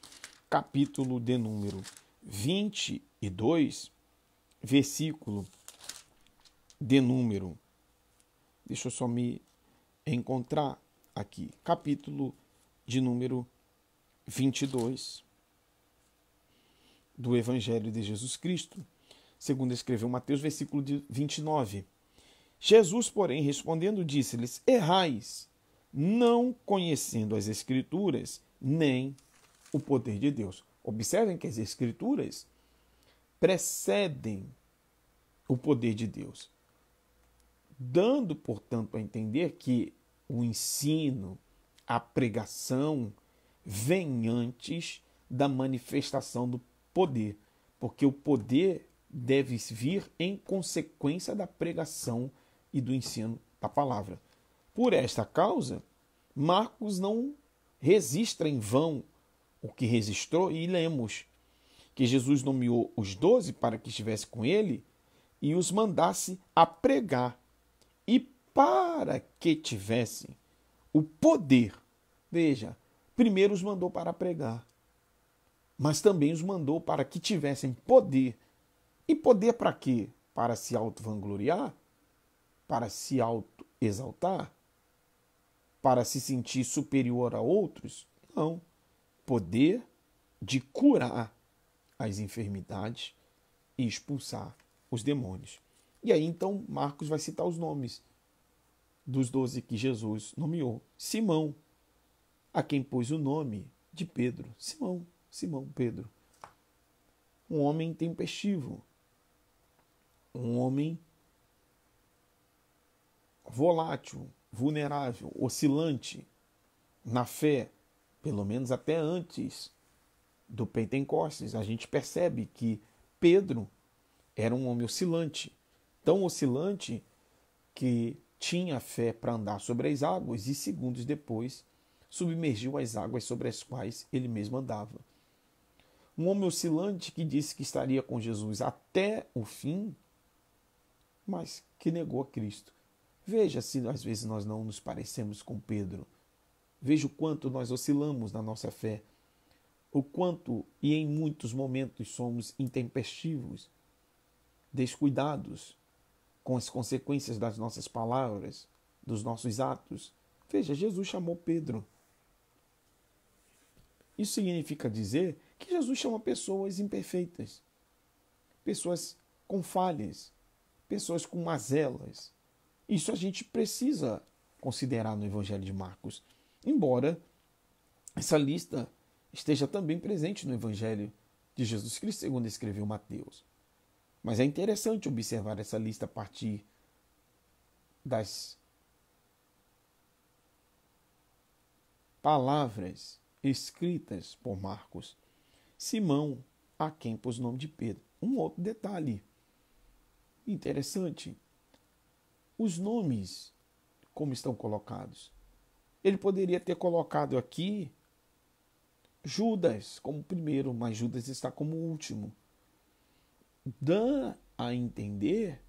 capítulo de número 22, versículo de número, deixa eu só me encontrar aqui, capítulo de número 22 do Evangelho de Jesus Cristo, segundo escreveu Mateus, versículo de 29. Jesus, porém, respondendo, disse-lhes: errais, não conhecendo as Escrituras, nem o poder de Deus. Observem que as Escrituras precedem o poder de Deus, dando, portanto, a entender que o ensino, a pregação, vem antes da manifestação do poder, porque o poder deve vir em consequência da pregação e do ensino da palavra. Por esta causa, Marcos não registra em vão o que registrou, e lemos que Jesus nomeou os 12 para que estivesse com ele e os mandasse a pregar, e para que tivessem o poder. Veja, primeiro os mandou para pregar, mas também os mandou para que tivessem poder. E poder para quê? Para se auto-vangloriar? Para se auto-exaltar? Para se sentir superior a outros? Não. Poder de curar as enfermidades e expulsar os demônios. E aí então Marcos vai citar os nomes dos 12 que Jesus nomeou. Simão, a quem pôs o nome de Pedro. Simão Pedro. Um homem tempestivo. Um homem volátil, vulnerável, oscilante na fé, pelo menos até antes do Pentecostes. A gente percebe que Pedro era um homem oscilante, tão oscilante que tinha fé para andar sobre as águas e segundos depois submergiu as águas sobre as quais ele mesmo andava. Um homem oscilante que disse que estaria com Jesus até o fim, mas que negou a Cristo. Veja se às vezes nós não nos parecemos com Pedro. Veja o quanto nós oscilamos na nossa fé. O quanto e em muitos momentos somos intempestivos, descuidados com as consequências das nossas palavras, dos nossos atos. Veja, Jesus chamou Pedro. Isso significa dizer que Jesus chama pessoas imperfeitas, pessoas com falhas, pessoas com mazelas. Isso a gente precisa considerar no Evangelho de Marcos, embora essa lista esteja também presente no Evangelho de Jesus Cristo, segundo escreveu Mateus. Mas é interessante observar essa lista a partir das palavras escritas por Marcos. Simão, a quem pôs o nome de Pedro. Um outro detalhe interessante. Os nomes, como estão colocados. Ele poderia ter colocado aqui Judas como primeiro, mas Judas está como último. Dá a entender,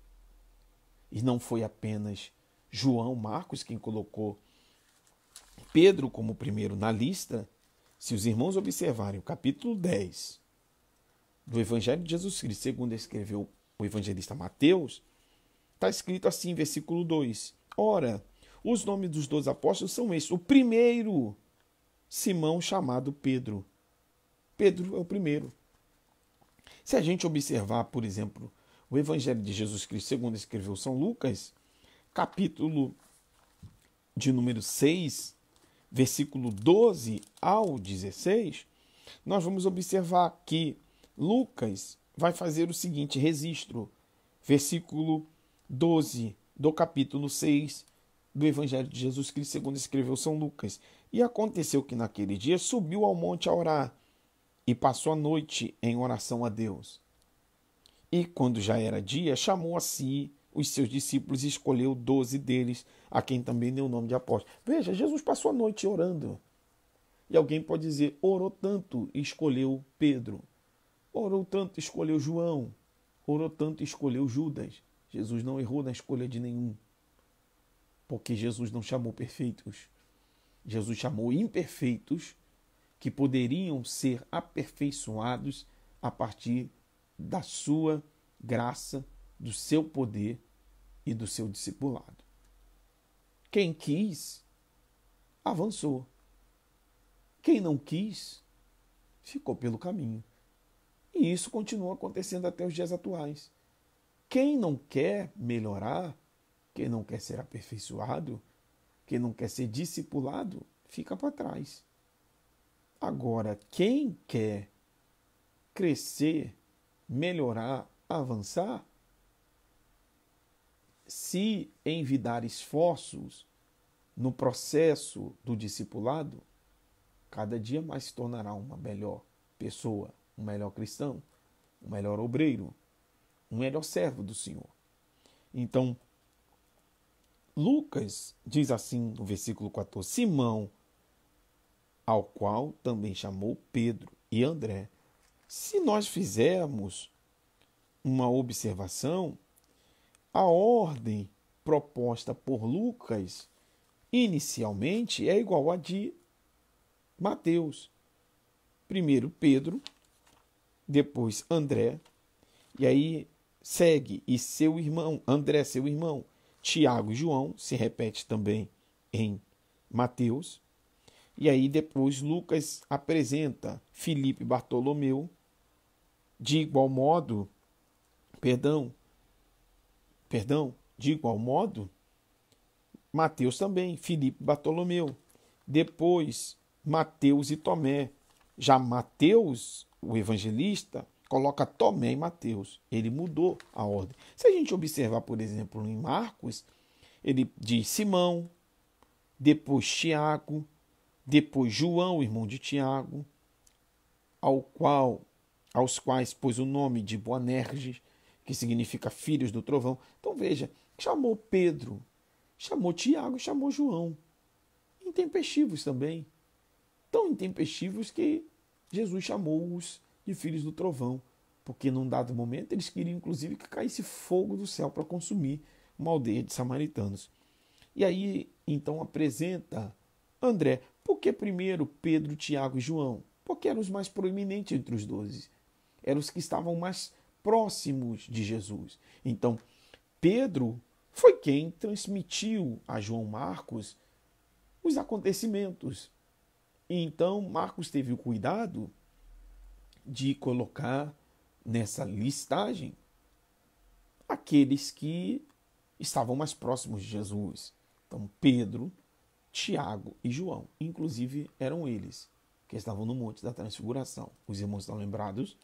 e não foi apenas João Marcos quem colocou Pedro como primeiro na lista. Se os irmãos observarem o capítulo 10 do Evangelho de Jesus Cristo, segundo escreveu o evangelista Mateus, está escrito assim, versículo 2. Ora, os nomes dos 12 apóstolos são estes. O primeiro Simão chamado Pedro. Pedro é o primeiro. Se a gente observar, por exemplo, o Evangelho de Jesus Cristo, segundo escreveu São Lucas, capítulo de número 6, versículo 12 ao 16, nós vamos observar que Lucas vai fazer o seguinte registro, versículo 12 do capítulo 6 do Evangelho de Jesus Cristo, segundo escreveu São Lucas. E aconteceu que naquele dia subiu ao monte a orar e passou a noite em oração a Deus. E quando já era dia, chamou a si os seus discípulos e escolheu 12 deles, a quem também deu o nome de apóstolos. Veja, Jesus passou a noite orando. E alguém pode dizer, orou tanto e escolheu Pedro. Orou tanto e escolheu João. Orou tanto e escolheu Judas. Jesus não errou na escolha de nenhum. Porque Jesus não chamou perfeitos. Jesus chamou imperfeitos que poderiam ser aperfeiçoados a partir da sua graça, do seu poder e do seu discipulado. Quem quis, avançou. Quem não quis, ficou pelo caminho. E isso continua acontecendo até os dias atuais. Quem não quer melhorar, quem não quer ser aperfeiçoado, quem não quer ser discipulado, fica para trás. Agora, quem quer crescer, melhorar, avançar, se envidar esforços no processo do discipulado, cada dia mais se tornará uma melhor pessoa, um melhor cristão, um melhor obreiro, um melhor servo do Senhor. Então, Lucas diz assim no versículo 14, Simão, ao qual também chamou Pedro e André. Se nós fizermos uma observação, a ordem proposta por Lucas inicialmente é igual à de Mateus. Primeiro Pedro, depois André, e aí segue e seu irmão, André, seu irmão, Tiago e João, se repete também em Mateus. E aí depois Lucas apresenta Filipe e Bartolomeu, de igual modo, de igual modo, Mateus também, Filipe e Bartolomeu. Depois, Mateus e Tomé. Já Mateus, o evangelista, coloca Tomé e Mateus. Ele mudou a ordem. Se a gente observar, por exemplo, em Marcos, ele diz Simão, depois Tiago, depois João, irmão de Tiago, aos quais pôs o nome de Boanerges, que significa filhos do trovão. Então veja, chamou Pedro, chamou Tiago, chamou João. Intempestivos também. Tão intempestivos que Jesus chamou-os de filhos do trovão, porque num dado momento eles queriam inclusive que caísse fogo do céu para consumir uma aldeia de samaritanos. E aí então apresenta André. Por que primeiro Pedro, Tiago e João? Porque eram os mais proeminentes entre os 12. Eram os que estavam mais próximos de Jesus. Então, Pedro foi quem transmitiu a João Marcos os acontecimentos. E então, Marcos teve o cuidado de colocar nessa listagem aqueles que estavam mais próximos de Jesus. Então, Pedro, Tiago e João, inclusive eram eles que estavam no Monte da Transfiguração. Os irmãos estão lembrados?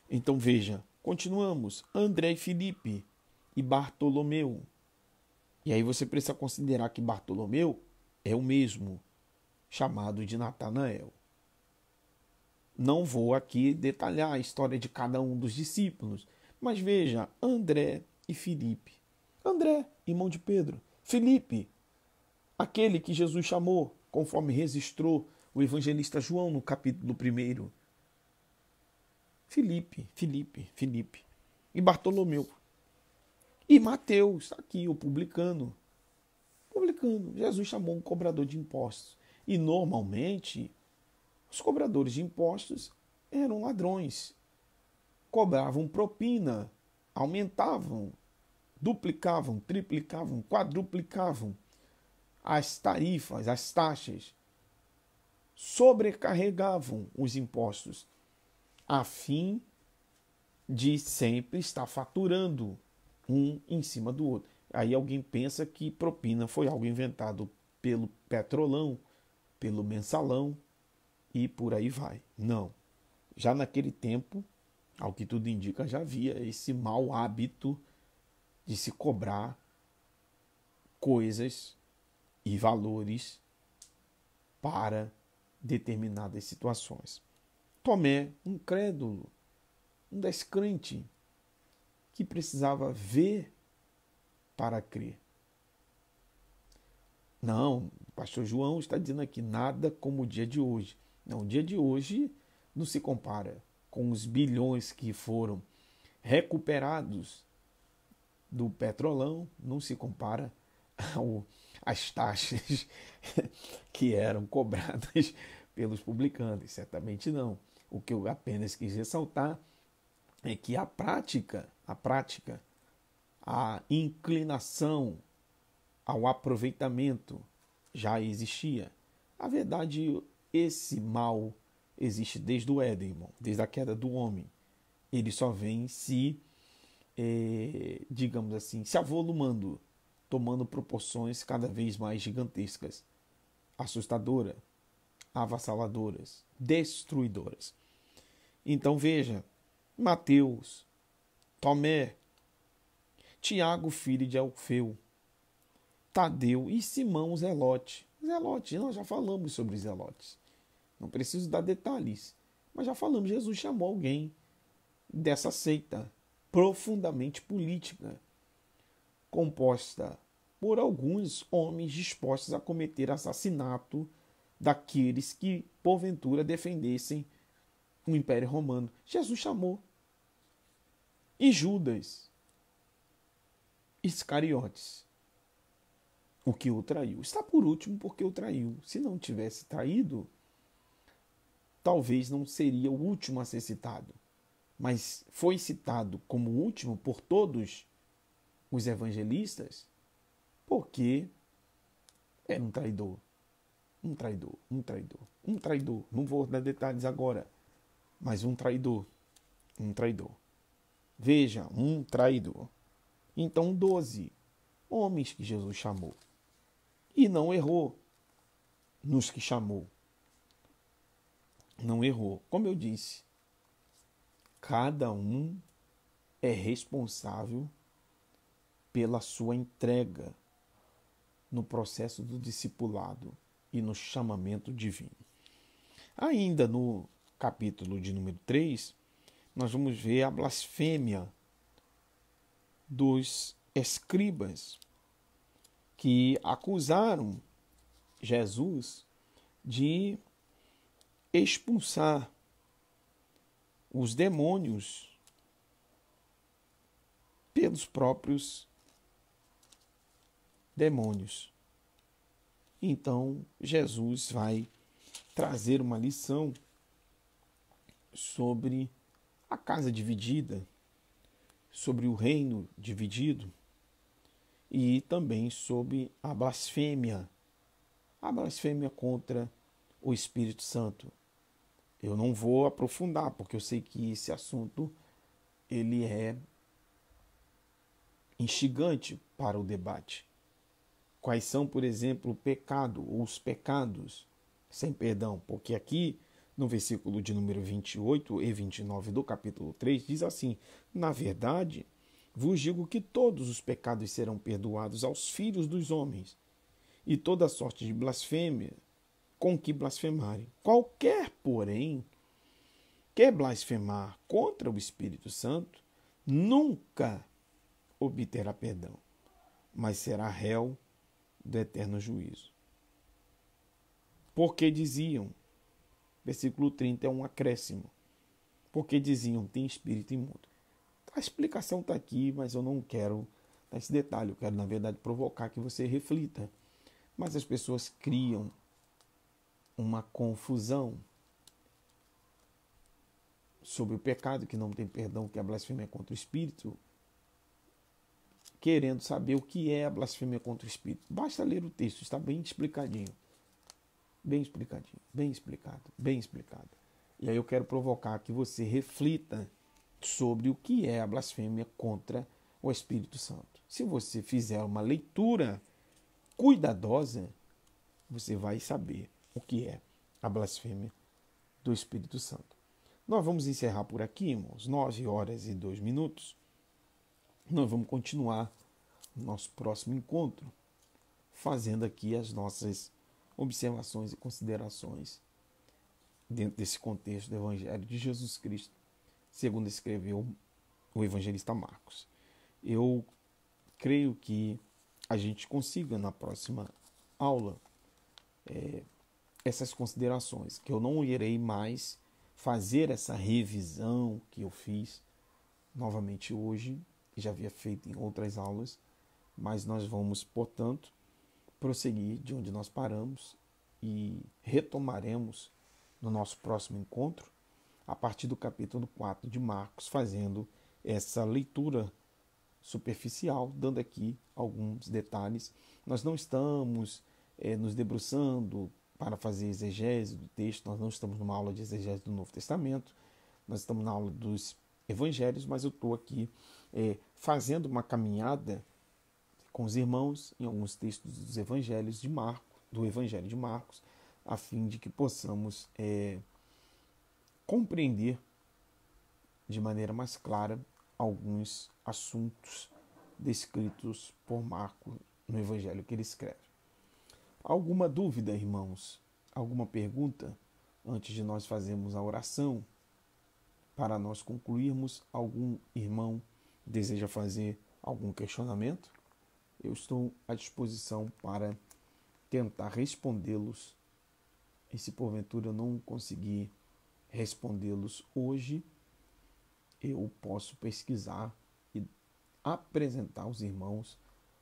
Então veja, continuamos. André e Filipe e Bartolomeu. E aí você precisa considerar que Bartolomeu é o mesmo chamado de Natanael. Não vou aqui detalhar a história de cada um dos discípulos, mas veja, André e Filipe. André, irmão de Pedro. Filipe, aquele que Jesus chamou, conforme registrou o evangelista João no capítulo 1. Filipe. E Bartolomeu. E Mateus, aqui o publicano. Jesus chamou um cobrador de impostos. E normalmente, os cobradores de impostos eram ladrões. Cobravam propina, aumentavam, duplicavam, triplicavam, quadruplicavam as tarifas, as taxas. sobrecarregavam os impostos, a fim de sempre estar faturando um em cima do outro. Aí alguém pensa que propina foi algo inventado pelo petrolão, pelo mensalão e por aí vai. Não. Já naquele tempo, ao que tudo indica, já havia esse mau hábito de se cobrar coisas e valores para determinadas situações. Tomé, um crédulo, um descrente, que precisava ver para crer. Não, o pastor João está dizendo aqui, nada como o dia de hoje. Não, o dia de hoje não se compara com os bilhões que foram recuperados do petrolão, não se compara às taxas que eram cobradas pelos publicanos. Certamente não. O que eu apenas quis ressaltar é que a prática, a inclinação ao aproveitamento já existia. A verdade, esse mal existe desde o Éden, irmão, desde a queda do homem. Ele só vem se, digamos assim, se avolumando, tomando proporções cada vez mais gigantescas, assustadoras, avassaladoras, destruidoras. Então veja, Mateus, Tomé, Tiago, filho de Alfeu, Tadeu e Simão Zelote. Zelote, nós já falamos sobre Zelotes. Não preciso dar detalhes, mas já falamos. Jesus chamou alguém dessa seita profundamente política, composta por alguns homens dispostos a cometer assassinato daqueles que, porventura, defendessem o Império Romano. Jesus chamou. E Judas Iscariotes, o que o traiu. Está por último porque o traiu. Se não tivesse traído, talvez não seria o último a ser citado. Mas foi citado como último por todos os evangelistas porque era um traidor. Um traidor, um traidor, um traidor. Não vou dar detalhes agora, mas um traidor. Um traidor. Veja, um traidor. Então, 12 homens que Jesus chamou. E não errou nos que chamou. Não errou. Como eu disse, cada um é responsável pela sua entrega no processo do discipulado e no chamamento divino. Ainda no capítulo de número 3, nós vamos ver a blasfêmia dos escribas que acusaram Jesus de expulsar os demônios pelos próprios demônios. Então, Jesus vai trazer uma lição sobre a casa dividida, sobre o reino dividido e também sobre a blasfêmia contra o Espírito Santo. Eu não vou aprofundar, porque eu sei que esse assunto ele é instigante para o debate. Quais são, por exemplo, o pecado ou os pecados sem perdão? Porque aqui, no versículo de número 28 e 29 do capítulo 3, diz assim: na verdade, vos digo que todos os pecados serão perdoados aos filhos dos homens, e toda sorte de blasfêmia com que blasfemarem. Qualquer, porém, que blasfemar contra o Espírito Santo, nunca obterá perdão, mas será réu do eterno juízo. Porque diziam, versículo 30 é um acréscimo, porque diziam, tem espírito imundo. A explicação está aqui, mas eu não quero dar esse detalhe, eu quero, na verdade, provocar que você reflita. Mas as pessoas criam uma confusão sobre o pecado, que não tem perdão, que é a blasfêmia contra o Espírito, querendo saber o que é a blasfêmia contra o Espírito. Basta ler o texto, está bem explicadinho. bem explicadinho, bem explicado, bem explicado. E aí eu quero provocar que você reflita sobre o que é a blasfêmia contra o Espírito Santo. Se você fizer uma leitura cuidadosa, você vai saber o que é a blasfêmia do Espírito Santo. Nós vamos encerrar por aqui, irmãos, 9h02. Nós vamos continuar no nosso próximo encontro, fazendo aqui as nossas observações e considerações dentro desse contexto do Evangelho de Jesus Cristo, segundo escreveu o evangelista Marcos. Eu creio que a gente consiga na próxima aula essas considerações, que eu não irei mais fazer essa revisão que eu fiz novamente hoje, já havia feito em outras aulas, mas nós vamos, portanto, prosseguir de onde nós paramos e retomaremos no nosso próximo encontro, a partir do capítulo 4 de Marcos, fazendo essa leitura superficial, dando aqui alguns detalhes. Nós não estamos nos debruçando para fazer exegese do texto, nós não estamos numa aula de exegese do Novo Testamento, nós estamos na aula dos Evangelhos, mas eu estou aqui fazendo uma caminhada com os irmãos em alguns textos dos Evangelhos de Marcos, do Evangelho de Marcos, a fim de que possamos compreender de maneira mais clara alguns assuntos descritos por Marcos no Evangelho que ele escreve. Alguma dúvida, irmãos? Alguma pergunta antes de nós fazermos a oração? Para nós concluirmos, algum irmão deseja fazer algum questionamento? Eu estou à disposição para tentar respondê-los. E se porventura eu não conseguir respondê-los hoje, eu posso pesquisar e apresentar aos irmãos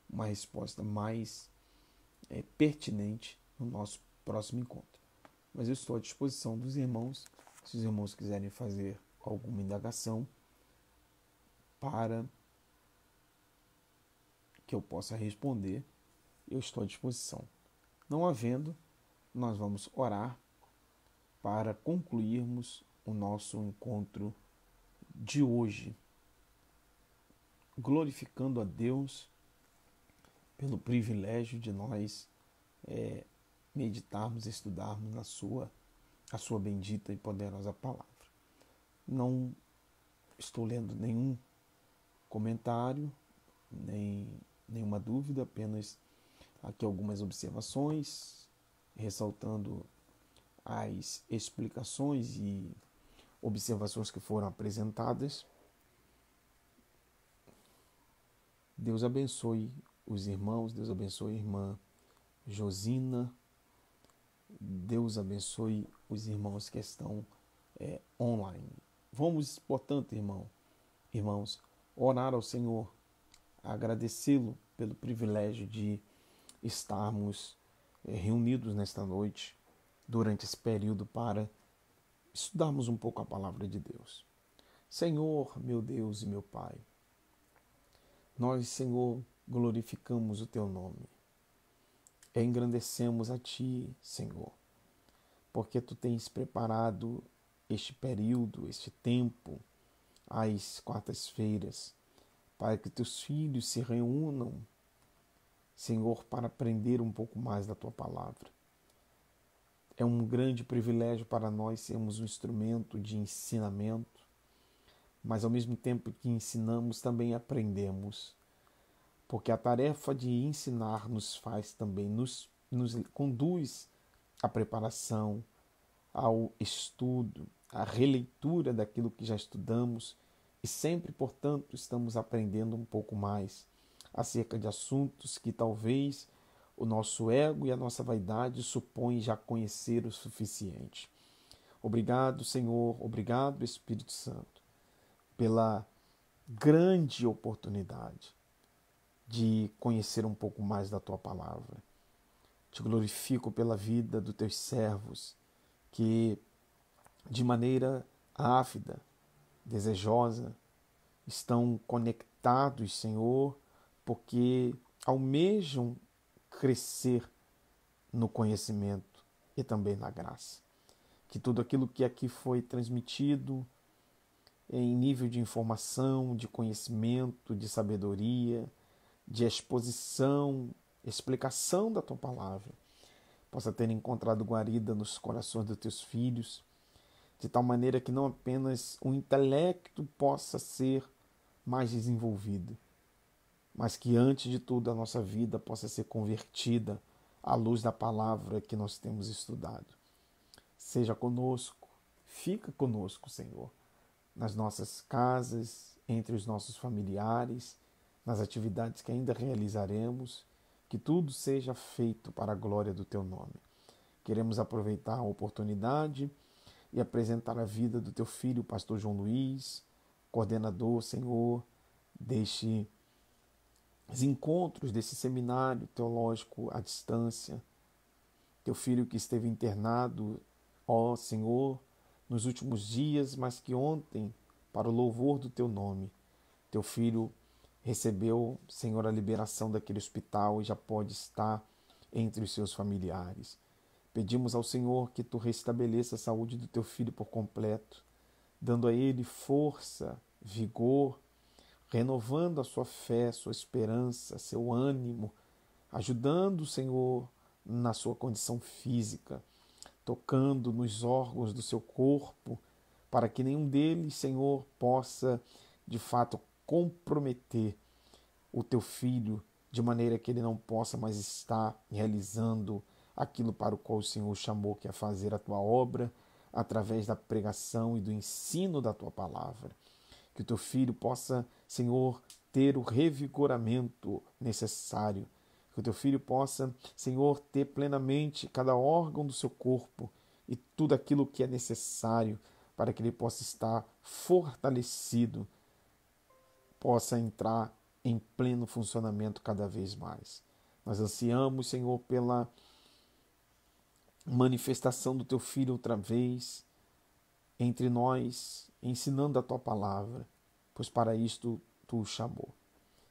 uma resposta mais pertinente no nosso próximo encontro. Mas eu estou à disposição dos irmãos, se os irmãos quiserem fazer alguma indagação para que eu possa responder, eu estou à disposição. Não havendo, nós vamos orar para concluirmos o nosso encontro de hoje, glorificando a Deus pelo privilégio de nós meditarmos, estudarmos a sua bendita e poderosa palavra. Não estou lendo nenhum comentário, nem nenhuma dúvida, apenas aqui algumas observações, ressaltando as explicações e observações que foram apresentadas. Deus abençoe os irmãos, Deus abençoe a irmã Josina, Deus abençoe os irmãos que estão online. Vamos, portanto, irmãos, orar ao Senhor, agradecê-lo pelo privilégio de estarmos reunidos nesta noite, durante esse período, para estudarmos um pouco a palavra de Deus. Senhor, meu Deus e meu Pai, nós, Senhor, glorificamos o Teu nome, engrandecemos a Ti, Senhor, porque Tu tens preparado este período, este tempo, às quartas-feiras, para que Teus filhos se reúnam, Senhor, para aprender um pouco mais da Tua palavra. É um grande privilégio para nós sermos um instrumento de ensinamento, mas ao mesmo tempo que ensinamos, também aprendemos, porque a tarefa de ensinar nos faz também, nos conduz à preparação, ao estudo, à releitura daquilo que já estudamos, e sempre, portanto, estamos aprendendo um pouco mais acerca de assuntos que talvez o nosso ego e a nossa vaidade supõem já conhecer o suficiente. Obrigado, Senhor, obrigado, Espírito Santo, pela grande oportunidade de conhecer um pouco mais da Tua palavra. Te glorifico pela vida dos Teus servos, que de maneira ávida, desejosa, estão conectados, Senhor, porque almejam crescer no conhecimento e também na graça. Que tudo aquilo que aqui foi transmitido em nível de informação, de conhecimento, de sabedoria, de exposição, explicação da tua palavra, possa ter encontrado guarida nos corações dos teus filhos, de tal maneira que não apenas o intelecto possa ser mais desenvolvido, mas que antes de tudo a nossa vida possa ser convertida à luz da palavra que nós temos estudado. Seja conosco, fica conosco, Senhor, nas nossas casas, entre os nossos familiares, nas atividades que ainda realizaremos, que tudo seja feito para a glória do Teu nome. Queremos aproveitar a oportunidade e apresentar a vida do Teu filho, o pastor João Luiz, coordenador, Senhor, deste encontros, desse seminário teológico à distância. Teu filho que esteve internado, ó Senhor, nos últimos dias, mas que ontem, para o louvor do Teu nome, Teu filho recebeu, Senhor, a liberação daquele hospital e já pode estar entre os seus familiares. Pedimos ao Senhor que Tu restabeleça a saúde do Teu filho por completo, dando a ele força, vigor, renovando a sua fé, sua esperança, seu ânimo, ajudando o Senhor na sua condição física, tocando nos órgãos do seu corpo, para que nenhum deles, Senhor, possa de fato comprometer o teu filho, de maneira que ele não possa mais estar realizando aquilo para o qual o Senhor chamou, que é fazer a tua obra através da pregação e do ensino da tua palavra. Que o teu filho possa, Senhor, ter o revigoramento necessário. Que o teu filho possa, Senhor, ter plenamente cada órgão do seu corpo e tudo aquilo que é necessário para que ele possa estar fortalecido, possa entrar em pleno funcionamento cada vez mais. Nós ansiamos, Senhor, pela manifestação do teu filho outra vez entre nós, ensinando a tua palavra, pois para isto tu o chamou.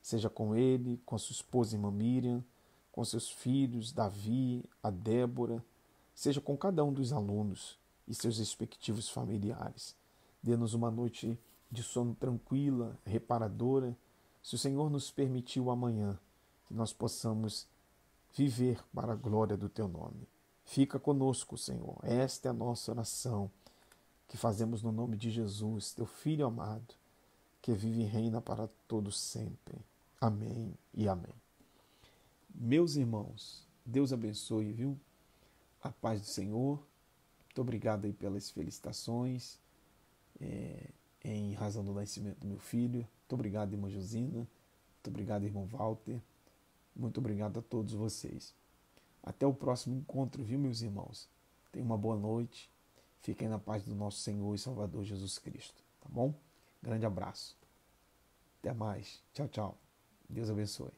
Seja com ele, com a sua esposa irmã Miriam, com seus filhos, Davi, a Débora, seja com cada um dos alunos e seus respectivos familiares. Dê-nos uma noite de sono tranquila, reparadora, se o Senhor nos permitiu amanhã, que nós possamos viver para a glória do teu nome. Fica conosco, Senhor. Esta é a nossa oração, que fazemos no nome de Jesus, teu Filho amado, que vive e reina para todos sempre. Amém e amém. Meus irmãos, Deus abençoe, viu? A paz do Senhor. Muito obrigado aí pelas felicitações em razão do nascimento do meu filho. Muito obrigado, irmã Josina. Muito obrigado, irmão Walter. Muito obrigado a todos vocês. Até o próximo encontro, viu, meus irmãos? Tenham uma boa noite. Fiquem na paz do nosso Senhor e Salvador Jesus Cristo. Tá bom? Grande abraço. Até mais. Tchau, tchau. Deus abençoe.